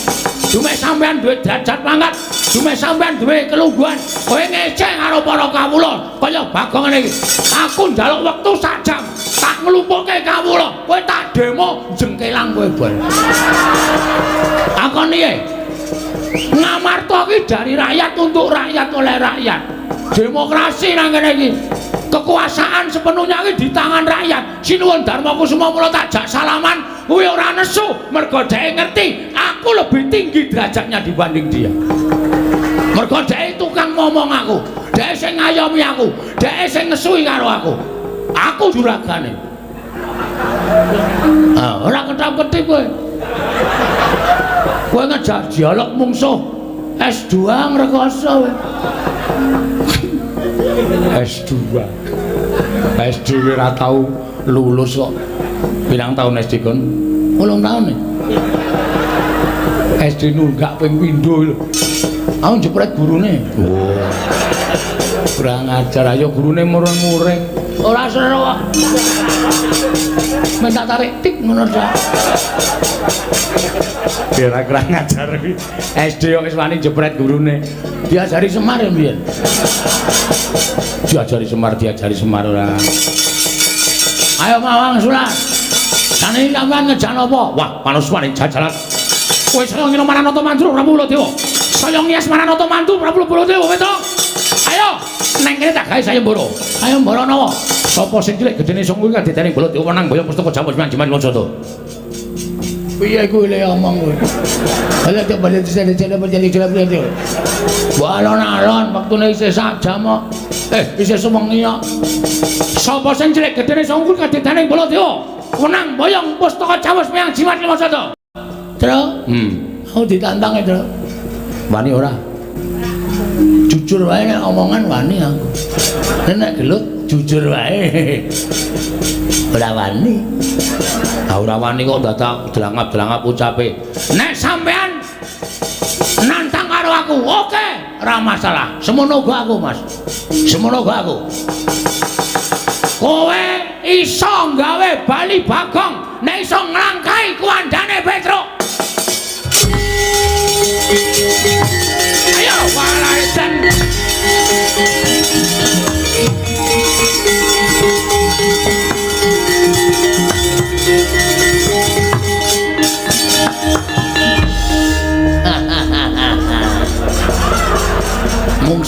Dume sampean duwe derajat pangkat, dume sampean duwe kelungguhan, kowe ngece karo para kawula kaya Bagong ngene iki. Aku njaluk wektu sak jam, tak nglumpuhke kawula, kowe tak demo jengkelang kowe bol. Takon piye? Ngamarta ki dari rakyat untuk rakyat oleh rakyat. Demokrasi nang kene iki. Kekuasaan sepenuhnya iki di tangan rakyat. Sinuwun Darmakusuma mula tak jak salaman kuwi ora nesu mergo dhek ngerti aku lebih tinggi derajatnya dibanding dia. Mergo dhek tukang ngomong aku, dhek sing ngayomi aku, dhek sing ngesui karo aku. Aku juragane. Ah, ora ketap-ketip kowe. Kowe ngejak dialog mungsuh S2 ngrekoso kowe. S2. SD ora tau lulus kok. Pirang tahun SD kon? 8 tahun nih. SD nunggak ping pindho lho. Aku jepret gurune. Oh. Kurang ajar ayo gurune mureng-mureng. Ora seru kok. Minta tarik tik ngono ta. Ora kurang ajar iki. SD kok wis wani jepret gurune. Diajari Semar ya mbiyen. Diajari Semar ora. Ayo Mawang Sulan. Jane iki sampean ngejan apa? Wah, panuswane jajalan. Kowe saya ngino Maranata Mantra Prabu Baladewa. Saya ngias Maranata Mantra Prabu Baladewa weto. Ayo, neng kene tak gawe sayembara. Sayembara napa? Sapa sing cilik gedene sing kuwi kadidene Baladewa nang boyo pustaka jaman jaman Manjata. Piye kuwi le omong kowe? Ala tak balik dhisik-dhisik berjali-jali Baladewa. Alon-alon wektune isih sak jam kok. Isih sewengi kok. Sapa sing cilik gedene sing kuwi kadidene Baladewa? Wenang boyong pustaka jaman jaman Manjata. Tro? Aku ditantang ya, Tro. Wani ora? Jujur wae nek omongan wani aku. Nek gelut jujur wae. Ora wani. Ora wani kok dadak delangap-delangap ucape. Nek sampean nantang karo aku, oke, ora masalah. Semono uga aku, Mas. Semono uga aku. Kowe iso gawe bali Bagong, nek iso nglangkai kuandane Petruk. Ayo, walaisan.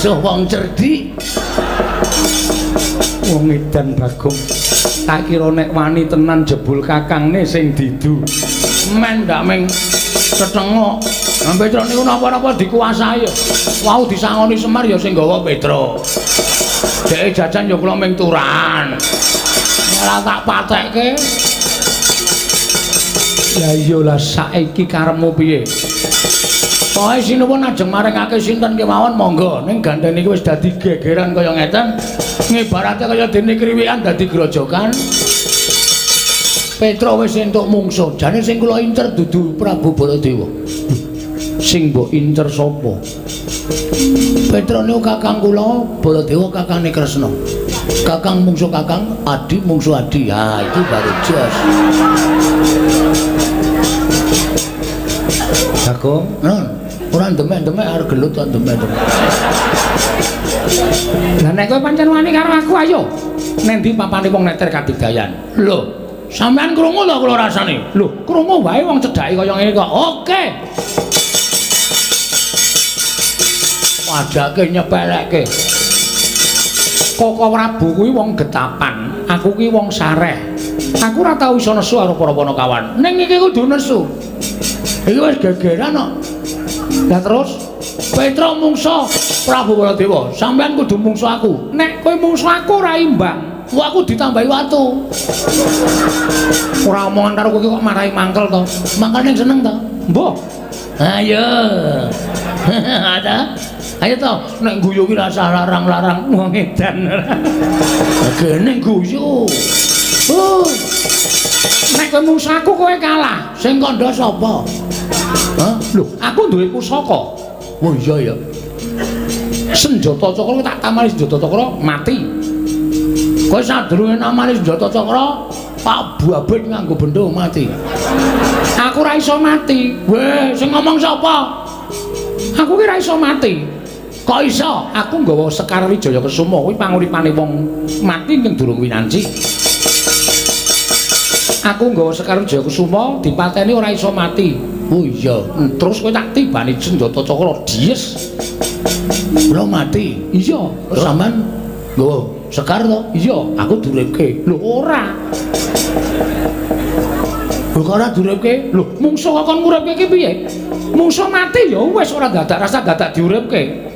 bangsa wong cerdik. Wong edan Bagong. Tak kira nek wani tenan jebul kakangne sing didu. Men ndak meng ketengok. Nah, Petro niku napa-napa dikuasai. Wau disangoni Semar ya sing gawa Petro. Dhek jajan ya kula ming turan. Ora tak patekke. Ya iyalah saiki karepmu piye? Pokoke sinuwun ajeng maringake sinten kemawon monggo. Ning gandhen iki wis dadi gegeran kaya ngeten. Ngibarate kaya dene kriwikan dadi grojokan. Petro wis entuk mungsuh. Jane sing kula incer dudu Prabu Baladewa. Sing mbok incer sapa? Petro niku kakang kula, Baladewa kakangane Kresna. Kakang mungsuh kakang, adi mungsuh adi. Ha, itu baru jos. Bagong, ora demek-demek arep gelut to demek-demek. lah nek kowe pancen wani karo aku ayo. Nek ndi papane wong neter kadigdayan? Lho, sampean krungu lho kula rasane. Lho, krungu wae wong cedhake kaya ngene kok. Oke. Wadake nyepelekke. Koko Prabu kuwi wong getapan, aku kuwi wong sareh. Aku ora tau iso nesu karo para Panakawan. Ning iki kudu nesu. Iki wis gegeran kok. Lah terus Petro mungsuh Prabu Baladewa, sampean kudu mungsuh aku. nek kowe mungsuh aku ora imbang. Wah, aku ditambahi watu. Ora omongan karo kowe kok marahi mangkel to. Mangkel ning seneng to? Mbah. Ayo. Ada. Ayo to, nek guyu ki rasa larang-larang wong edan. Gene guyu. Nek kowe mungsuh aku kowe kalah. Sing kandha sapa? Hah? Lho, aku duwe pusaka. Oh iya ya. Senjata cakra tak tamani senjata cakra mati. Kowe sadurunge namani senjata cakra, Pak Babit nganggo bendho mati. Aku ora iso mati. Weh, sing ngomong sapa? Aku ki ora iso mati. Kok iso? Aku nggawa Sekar Wijaya Kesuma kuwi panguripane wong mati ning durung winanci. Aku nggawa Sekar Wijaya Kesuma dipateni ora iso mati. Oh iya. Terus kowe tak tibani senjata cakra dies. Kula mati. Iya, Terus sampean nggawa Sekar to? iya, Aku duripke. lho ora. Lho kok ora duripke? Lho, mungsuh kok kon nguripke iki piye? Mungsuh mati ya wis ora dadak rasa dadak diuripke.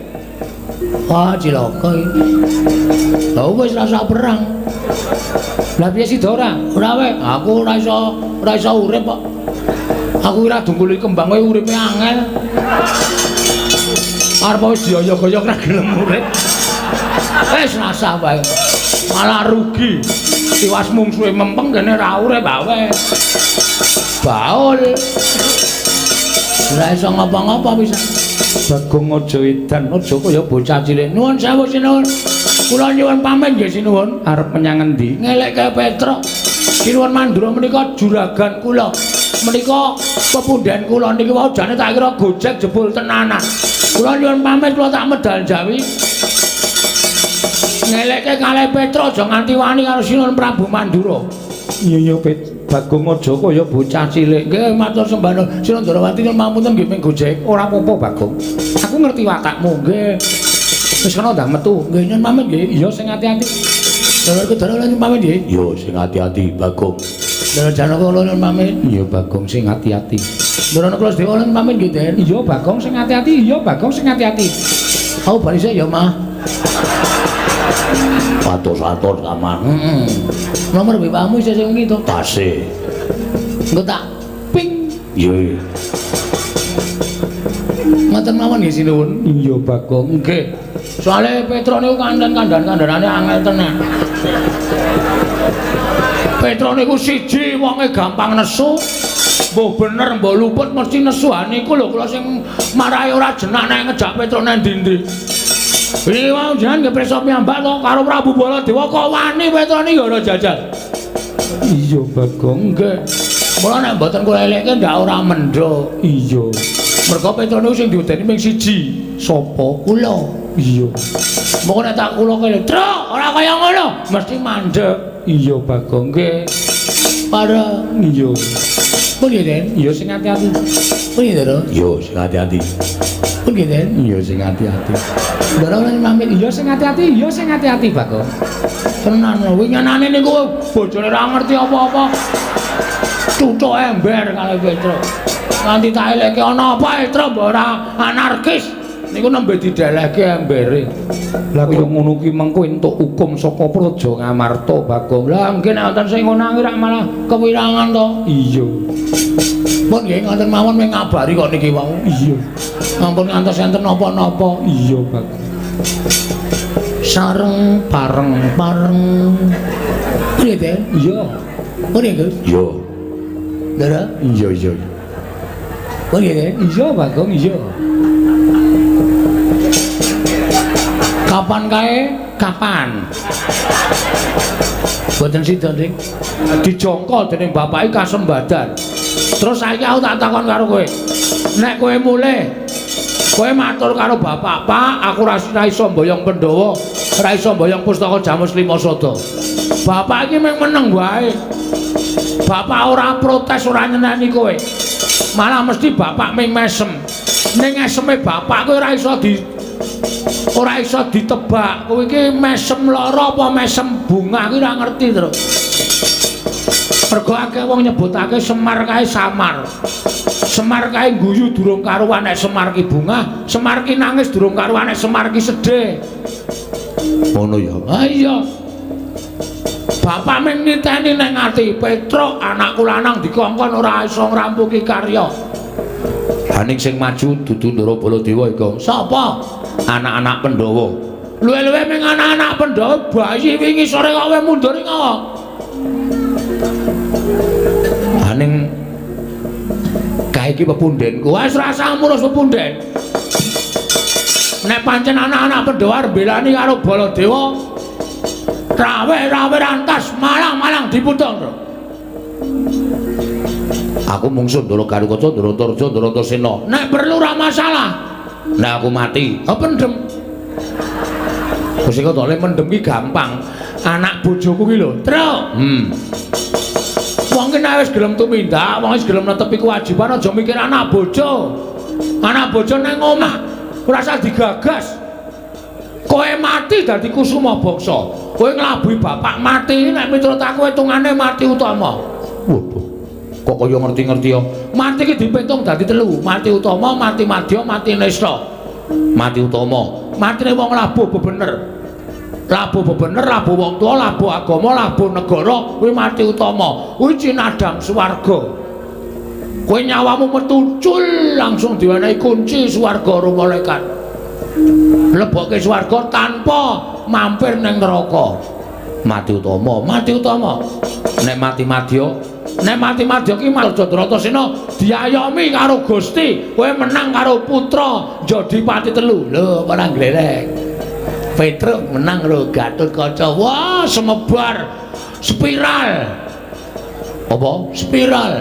Wah, cilaka iki. Lah wis rasa perang. Lah piye sida ora? Ora wae, aku ora iso urip kok. Aku ora dungkuli kembang kowe uripe angel. Arep wis dioyok-oyok ora gelem urip. Wis rasa wae. Malah rugi. Tiwas mungsuhe mempeng kene ra urip wae. Baul. Ora iso ngapa-ngapa pisan. Bagong aja edan, Aja kaya bocah cilik. Nuwun sewu sinuwun. Kula nyuwun pamit nggih sinuwun. arep menyang endi? Ngelekke Petro. Sinuwun Mandura menika juragan kula. Menika pepundhen kula niki wau jane tak kira gojek jebul tenanan. Kula nyuwun pamit kula tak medal jawi. Ngelekke kalih Petro aja nganti wani karo Sinuwun Prabu Mandura. Iya Bagong aja kaya bocah cilik. Nggih matur sembah Sinuwun Darawati nyuwun pamunten nggih ping gojek. Ora apa-apa Bagong. Aku ngerti watakmu. Nggih. Wis kana ndak metu. Nggih nyuwun pamit nggih. Iya sing ati-ati. Darawati Darawati nyuwun pamit nggih. Yo sing ati-ati Bagong. Darawati Janaka kula nyuwun pamit. Iya Bagong sing ati-ati. Darawati Kula Dewa nyuwun pamit nggih, Den. Iya Bagong sing ati-ati. Iya Bagong sing ati-ati. Aku bali sik ya, Mah. Atur-atur kamar. Nomor BPA-mu isih sing wingi to? Tasih. Engko tak ping. Iya. Ngoten mawon nggih sinuwun. Iya Bagong. Nggih. Soale Petro niku kandhan-kandhanane angel tenan. Petro niku siji wonge gampang nesu. Mbah bener mbah luput mesti nesuhan niku lho kula sing marahi ora jenak nek ngejak Petro nang ndi-ndi. Iki wau jenengan nggih preso piyambak to karo Prabu Baladewa kok wani Petro niki ora jajal. Iya Bagong. Nggih. Mula nek mboten kula elekke ndak ora mendho. Iya. Mergo Petro niku sing diudeni mung siji. Sapa? Kula. Iya. Moko nek tak kula kene, "Truk, ora kaya ngono." Mesti mandeg. Iya Bagong. Nggih. Para Iya. pundi Den? Iya sing ati-ati. Pundi to? Yo sing hati-hati. Pun gitu. Iya sing ati-ati. Dorong pamit iya sing ati-ati Bagong. Tenan lho winginane niku bojone ora ngerti apa-apa. Cucuk ember kali Petruk. Nanti tak eleke ana apa Petruk ora anarkis. Niku nembe didelehke embere. Lah kaya ngono ki mengko entuk hukum saka Praja Ngamarta Bagong. Lah mungkin wonten sing ngono rak malah kewirangan to. Iya. Pun nggih ngoten mawon mung ngabari kok niki wau. Iya. Ampun ngantos enten napa-napa. Iya Bagong. Sareng pareng-pareng. Prite? Iya. Pun nggih. Iya. Dara? Iya iya. Pun nggih. Iya Bagong iya. Kapan kae? Kapan? Boten sida, Dik. Dijongko dening bapake kasembadan. Terus saiki aku tak takon karo kowe. Nek kowe mulih, kowe matur karo bapak, "Pak, aku ora iso mboyong Pandhawa, ora iso mboyong Pustaka Jamus Lima Sada." Bapak iki mung meneng wae. Bapak ora protes, ora nyeneni kowe. Malah mesti bapak mung mesem. Ning eseme bapak kowe ora iso ditebak. Kowe iki mesem lara apa mesem bunga kuwi ora ngerti terus. Mergo akeh wong nyebutake Semar kae samar. Semar kae guyu durung karuan nek Semar ki bunga, Semar ki nangis durung karuan nek Semar ki sedih. Ngono ya. Ha iya. Bapak men niteni nek ngati Petruk anakku lanang dikongkon ora iso ngrampuki karya. Haning sing maju dudu Ndara Baladewa iku. Sapa? Anak-anak Pandhawa. Luwe-luwe ming anak-anak Pandhawa bayi wingi sore kok kowe mundur ngono. Haning kae iki pepundhenku. Wes rasa ngurus pepunden. Nek pancen anak-anak Pandhawa mbelani karo Baladewa, rawe rantas malang diputung. Aku mungsuh Ndara Garukaca, Ndara Antareja, Ndara Antasena. Nek perlu ora masalah. Nek aku mati, Pendem. Gusti kok oleh mendem ki gampang. Anak bojoku ki lho, Truk. Wong ki nek wis gelem tumindak, wong wis gelem netepi kewajiban aja mikir anak bojo. Anak bojo nang omah ora usah digagas. Kowe mati dadi kusuma bangsa. Kowe nglabuhi bapak mati nek miturut aku hitungane mati utama. Waduh. Kok kaya ngerti-ngerti ya. Mati ki dipitung dadi 3. Mati utama, mati madya, mati nesta. Mati utama. Matine wong labuh bebener. Labuh bebener, labuh wong tuwa, labuh agama, labuh negara, kuwi mati utama. Kuwi cinadang swarga. Kowe nyawamu metucul langsung diwenehi kunci swarga karo malaikat. Lebokke swarga tanpa mampir ning neraka. Mati utama. Mati utama. Nek mati madya, nek mati madya ki Marjadra Antasena diayomi karo Gusti, kowe menang karo putra Jodipati 3. Lho, ora glelek. Petruk menang lho Gatotkaca. Wah, semebar spiral. apa? Spiral.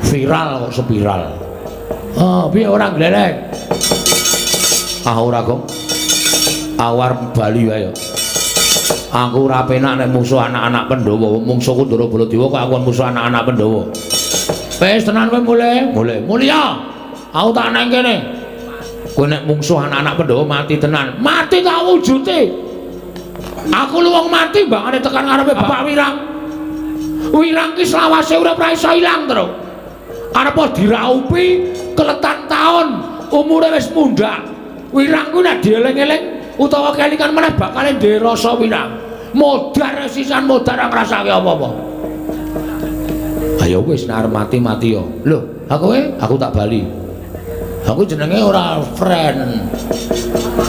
Viral kok spiral. Oh, piye ora glelek? Ah ora kok. Awar Bali wae. Aku ora penak nek musuh anak-anak Pandhawa. Mungsuhku Ndara Baladewa kok aku musuh anak-anak Pandhawa. Wis tenan kowe mulih. Mulya. Aku tak nang kene. Kowe nek mungsuh anak-anak Pandhawa mati tenan. Mati tak wujute. Aku lu wong mati bangane tekan ngarepe Bapak Wirang. Wirang ki selawase urip ra iso ilang terus. Arep diraupi keletan taun, umure wis mundhak. Wirang ku nek dieling-eling utawa kelingan meneh bakal ndhe rasa wirang. Modar sisan modar ora ngrasake apa-apa. Ayo wis nek arep mati-mati yo. Lho, kowe? Aku tak bali. Aku jenenge ora friend.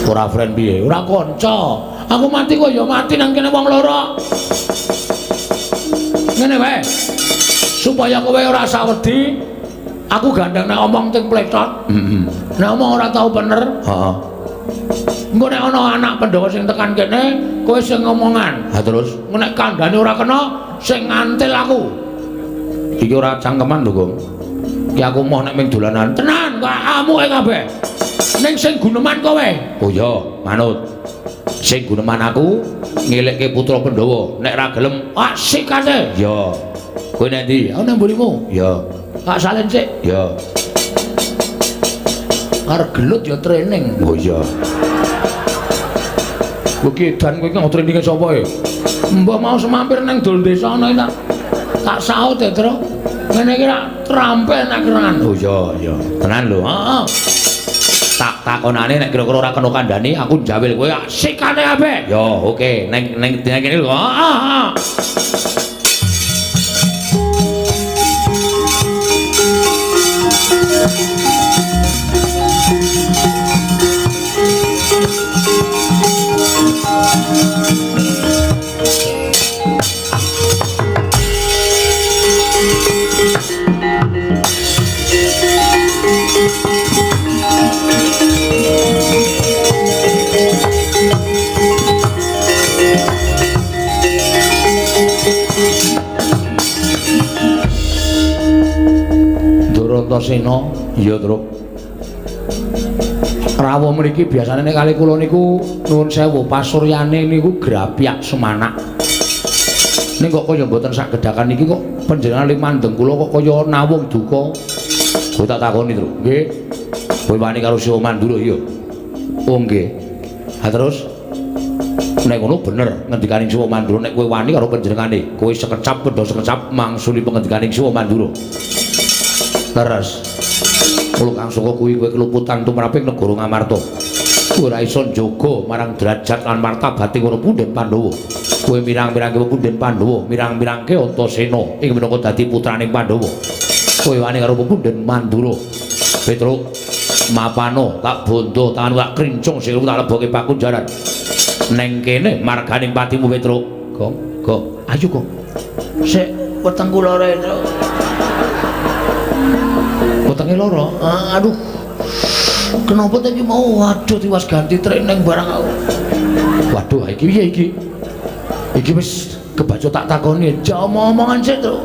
Ora friend piye? Ora kanca. Aku mati kok ya mati nang kene wong loro. Ngene wae. Supaya kowe ora sawedi, aku gandeng nek omong ting pletot. Nek omong ora tau bener. Heeh. Engko nek ana anak Pandhawa sing tekan kene, kowe sing ngomongan. Ha terus Nek kandhane ora kena, sing ngantil aku. iki ora cangkeman lho, Gong. Ki aku moh nek ming dolanan. Tenan, kok amuke kabeh. Ning sing guneman kowe. Oh iya, manut. Sing guneman aku ngelekke putra Pandhawa. Nek ra gelem, Asik kate. ya. Kowe nek ndi? Aku nang mburimu. Ya. Tak salin sik. Ya. arep gelut ya training. Oh iya. Kowe ki edan kowe ki mau training sapa ya? Mbah mau semampir nang dol desa ana tak saut ya, Tru. Ngene iki rak trampe nek keran. Oh iya. Tenan lho. Heeh. Tak takonane nek kira-kira ora kena kandhani aku njawil kowe Sikane ape? yo oke neng dina kene lho. Heeh. Antasena iya Truk rawuh mriki biasane nek kali kula niku nuwun sewu pasuryane niku grapyak semanak ning kok kaya mboten sak gedhakan iki kok panjenengan limandeng kula kok kaya nawung duka kowe tak takoni Truk nggih kowe wani karo Siwa Mandura iya oh nggih ha terus nek ngono bener ngendikaning Siwa Mandura nek kowe wani karo panjenengane kowe sekecap padha sekecap mangsuli pangendikaning Siwa Mandura leres muluk kang saka kuwi kowe keluputan tumraping negara Ngamarta ora iso njaga marang derajat lan martabate para Punden Pandhawa kowe mirang-mirangke Punden Pandhawa mirang-mirangke Antasena ing minangka dadi putraning Pandhawa kowe wani karo Punden Mandura Petruk mapano tak bondo tangan tak krincung sing tak leboke pakunjaran neng kene marganing patimu Petruk kok ayo kok Sik weteng kula rek, Tru. wetenge loro Aduh. Kenapa tadi mau waduh tiwas ganti training barang aku. waduh iki piye iki iki wis kebaca tak takoni Jauh omongan sih, Tru.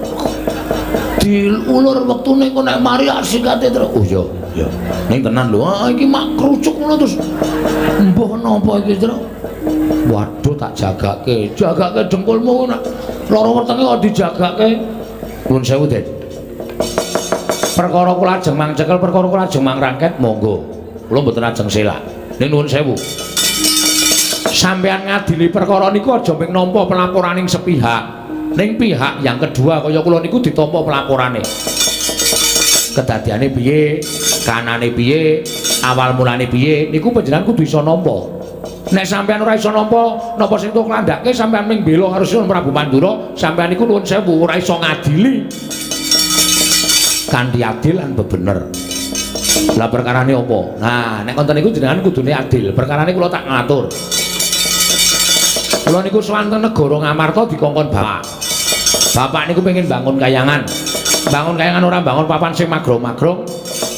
Diulur wektune kok nek mari asikate, Tru. oh iya ning tenan lho Iki mak kerucuk ngono terus. Mbah napa iki, Tru? waduh tak jagake Jagake dengkulmu nak lara wetenge kok dijagake. nuwun sewu Den perkara kula ajeng mangcekel perkara kula ajeng mangrangket monggo kula mboten ajeng selak ning nuwun sewu sampeyan ngadili perkara niku aja ming nampa pelaporaning sepihak ning pihak yang kedua kaya kula niku ditampa pelaporane kedadiane piye kanane piye awal mulane piye niku panjenengan kudu iso nampa nek sampeyan ora iso nampa napa sing tuk landhake sampeyan ming bela karo Sinuwun Prabu Mandura sampeyan niku nuwun sewu ora iso ngadili kanthi adil lan bebener. Lah perkarane apa? Nah, nek konten niku jenengan kudune adil. Perkarane kula tak ngatur. Kula niku swanten negara Ngamarta dikongkon bapak. Bapak niku pengen bangun kayangan. Bangun kayangan ora bangun papan sing magro-magro,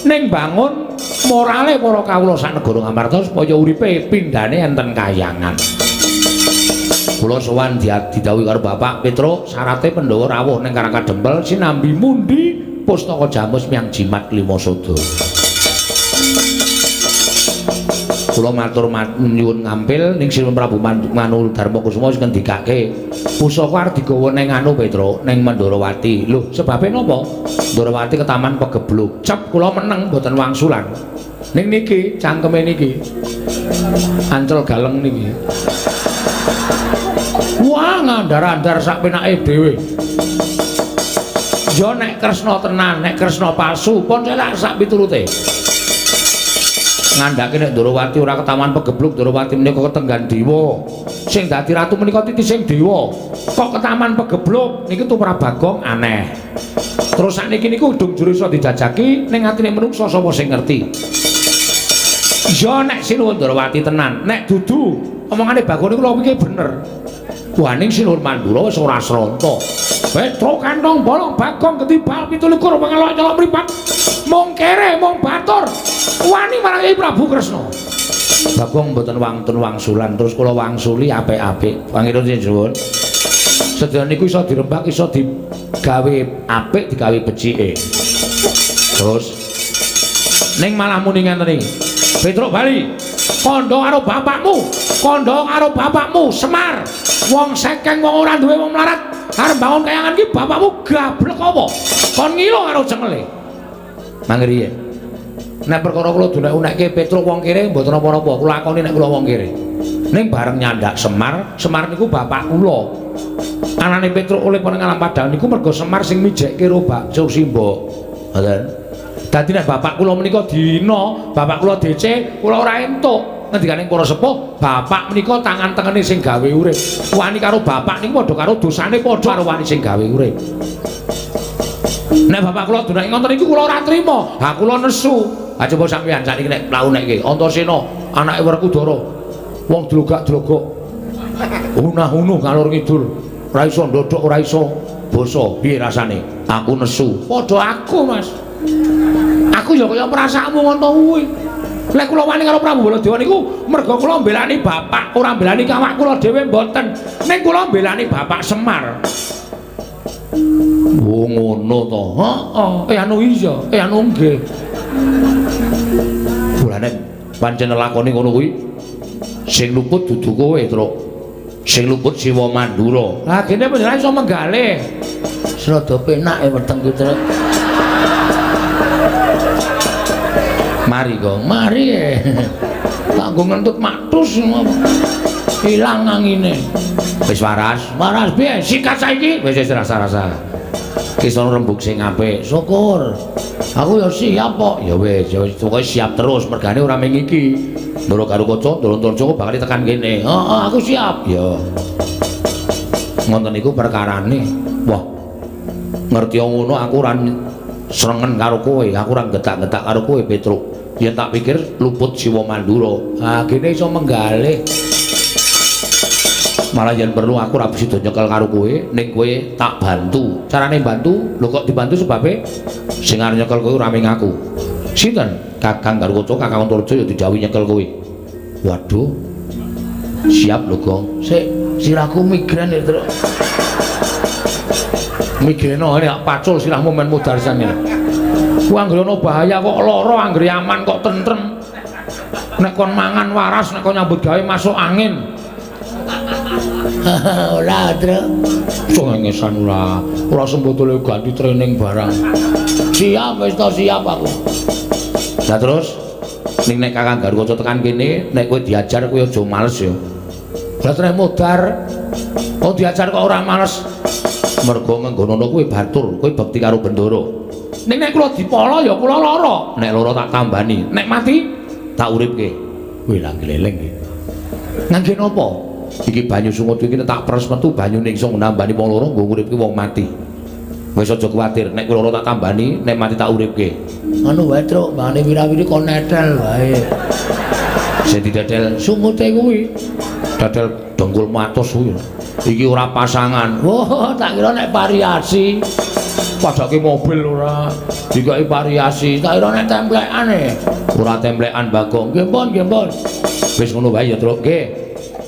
ning bangun morale para kawula sak negara Ngamarta supaya uripe pindhane enten kayangan. Kula sowan didhawuhi karo Bapak Petruk syarate Pandhawa rawuh ning Karangkadempel sinambi mundi Pustaka Jamus Miang Jimat Lima Sada. Kula matur nyuwun ngampil ning Sinuwun Prabu Manu Darmakusuma sing ngendikake pusaka arep digawa ning anu Petruk ning Mandharawati. Lho, sebabe napa? Mandharawati ketaman pegebluk. Cep kula meneng mboten wangsulan. Ning niki cangkeme niki. Ancel galeng niki. Wah, ngandar-andar sak penake dhewe. Ya nek Kresna tenan, nek Kresna palsu pun celak sak piturute. Ngandhake nek Ndrawati ora ketaman pegebluk, Ndrawati menika ketenggan dewa. Sing dadi ratu menika titising dewa. Kok ketaman pegebluk niki tumrap Bagong aneh. Terus sakniki niku udung juru iso dijajaki ning atine menungsa sapa sing ngerti. Ya nek Sinuwun Ndrawati tenan, nek dudu omongane Bagong niku lho iki bener. Waning Sinuwun Mandura wis ora sranta. Petruk kantong bolong Bagong ketibal 17 pengelok nyolok mripat. Mung kere mung batur. Wani marang Kyai Prabu Kresna. Bagong mboten wangtun wangsulan terus kula wangsuli apik-apik. Pangirun sinuwun. Sedaya niku iso dirembak iso digawe apik digawe becike. Terus ning malah muni ngenten iki. Petruk bali. Kandha karo bapakmu. Kandha karo bapakmu Semar. Wong sekeng wong ora duwe wong mlarat. Arep bangun kayangan ki bapakmu gablek apa? Kon ngilo karo jengele. Mangriye. nek perkara kula dunek-unekke Petruk wong kere mboten napa-napa kula lakoni nek kula wong kere ning bareng nyandak Semar niku bapak kula anane Petruk oleh ning alam padang niku mergo Semar sing mijekke ro bakso Simba ngoten dadi nek bapak kula menika dina bapak kula DC kula ora entuk ngendikane para sepuh bapak menika tangan tengene sing gawe urip wani karo bapak niku padha karo dosane padha karo wani sing gawe urip nek bapak kula dunek ngoten iki kula ora trima ha kula nesu ha coba sampeyan sakniki nek launekke Antasena anake Werkudara wong dlogak-dlogok unah-unuh ngalor ngidul ora iso ndodhok ora iso basa piye rasane aku nesu padha aku Mas aku ya kaya perasaanmu ngono kuwi lek kula wani karo Prabu Baladewa niku mergo kula mbelani bapak ora mbelani kawak kula dhewe mboten ning kula mbelani bapak Semar. Oh ngono to. Heeh, anu iya, anu nggih. Bulane pancen lakoni ngono kuwi. Sing luput dudu kowe, Truk. Sing luput Siwa Mandura. Lah kene panjenengan iso menggalih. Serada penake weteng ki, Truk. Mari Gong, mari. Kanggo ngentut matus ilang angine. Wis waras piye? Sikat saiki. Wis rasa-rasa. Kisono rembug sing apik. Syukur. Aku ya siap kok. Ya wis, pokoke siap terus mergane ora ming iki. Ndoro karo kaca, ndoro Joko bakal tekan kene. Heeh, aku siap. Ya. Ngoten niku perkarane. Wah. Ngerti ngono aku ora srengen karo kowe, aku ora getak-getak karo kowe, Petruk. Yen tak pikir luput Siwa Mandura. Ah, kene iso menggalih. Malah yen perlu aku ora bisa nyekel karo kowe, ning kowe tak bantu. Carane bantu, lho kok dibantu sebabe sing arep nyekel kowe ora ming aku. Sinten? Kakang Garwoco, Kakang Antarja ya dijawi nyekel kowe. Waduh. Siap lho, Gong. Sik, sirahku migren ya, Truk. Migreno ini pacul sirahmu men mudarsan ini. Ku anggere ana bahaya kok lara, anggere aman kok tentrem. Nek kon mangan waras, nek kon nyambut gawe masuk angin. Ora, Truk. Cengengesan ora sembotole ganti training barang. Siap wis to siap aku. Lah terus ning nek Kakang Garwoco tekan kene, nek kowe diajar kowe aja males ya. Lah trek modar. Oh diajar kok ora males. Mergo menggono kowe batur, kowe bekti karo Bendoro. Ning nek kula dipala ya kula lara. Nek lara tak tambani, nek mati tak uripke. Kowe lah gleleng iki. Ngangge napa? Iki banyu sungut iki tak peres metu banyune iso nambani wong loro nggo nguripke wong mati. Wis aja kuwatir, nek kowe lara tak tambani, nek mati tak uripke. Anu wae, Truk, bane wira-wiri kon netel wae. Sing didadel sungute kuwi. Dadel dengkulmu atos kuwi. Iki ora pasangan. Wah, tak kira nek variasi. Padake mobil ora dikai variasi. Tak kira nek templekane. Ora templekan, Bagong. Nggih, Pon, nggih, Pon. Wis ngono wae ya, Truk. Nggih.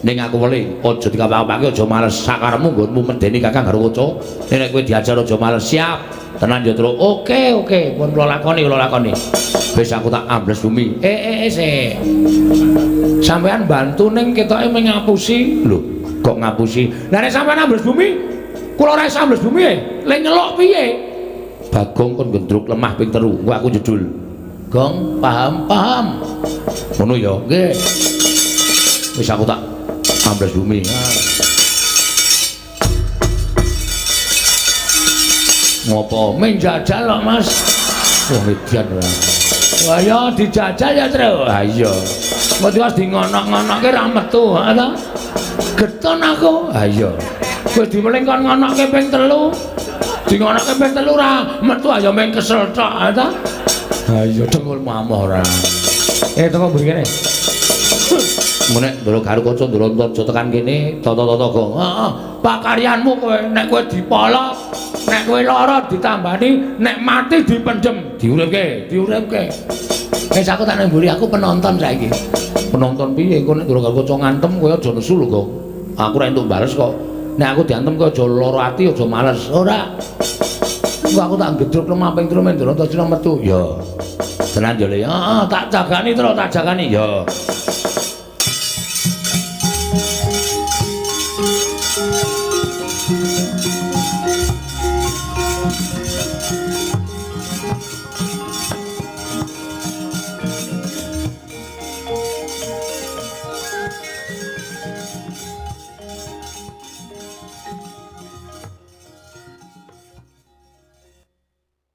Ning aku weli, aja dikawak-awake, aja males sakarepmu nggonmu medeni Kakang Garwoco. Nek kowe diajar aja males, siap. Tenan ya, Truk. Oke, pun kula lakoni. Wis aku tak ambles bumi. Sik. Sampeyan bantu ning ketoke ngapusi. Lho, kok ngapusi? Lah nek sampeyan ambles bumi, kula ora iso ambles bumi. Lek nyelok piye? Bagong kon gendruk lemah ping 3. Engko aku jedul. Gong, paham. Ngono ya. Nggih. Wis aku tak ambles bumi. Ngopo? Menjajal kok, Mas. Wah, median ora. Wah, ya dijajal ya, Truk. Ha iya. Kok wis dingonok-ngonokke ra metu, ha ta? Geton aku. Ha iya. Wis dimeling kon ngonokke ping 3. Dingonokke ping 3 ra metu ayo meng kesel tok, ha ta? Ha iya, dengkulmu amoh ora. Teko mburi kene. Menek Ndoro Garwoco, Ndoro Antarja tekan kene, tata-tata Gong. Heeh, pakaryanmu kowe nek kowe dipolok, nek kowe lara ditambani, nek mati dipendhem, diuripke. Wis aku tak nang mburi, aku penonton saiki. Penonton piye? Engko nek Ndoro Garwoco ngantem kowe aja nesu lho, Gong. Aku ora entuk bales kok. Nek aku diantem kowe aja lara ati, aja males. Ora. Engko aku tak gedruk lemah ping 3 men Ndoro Antarja metu. Ya. Tenan yo le. Heeh, tak jagani terus, tak jagani. Ya.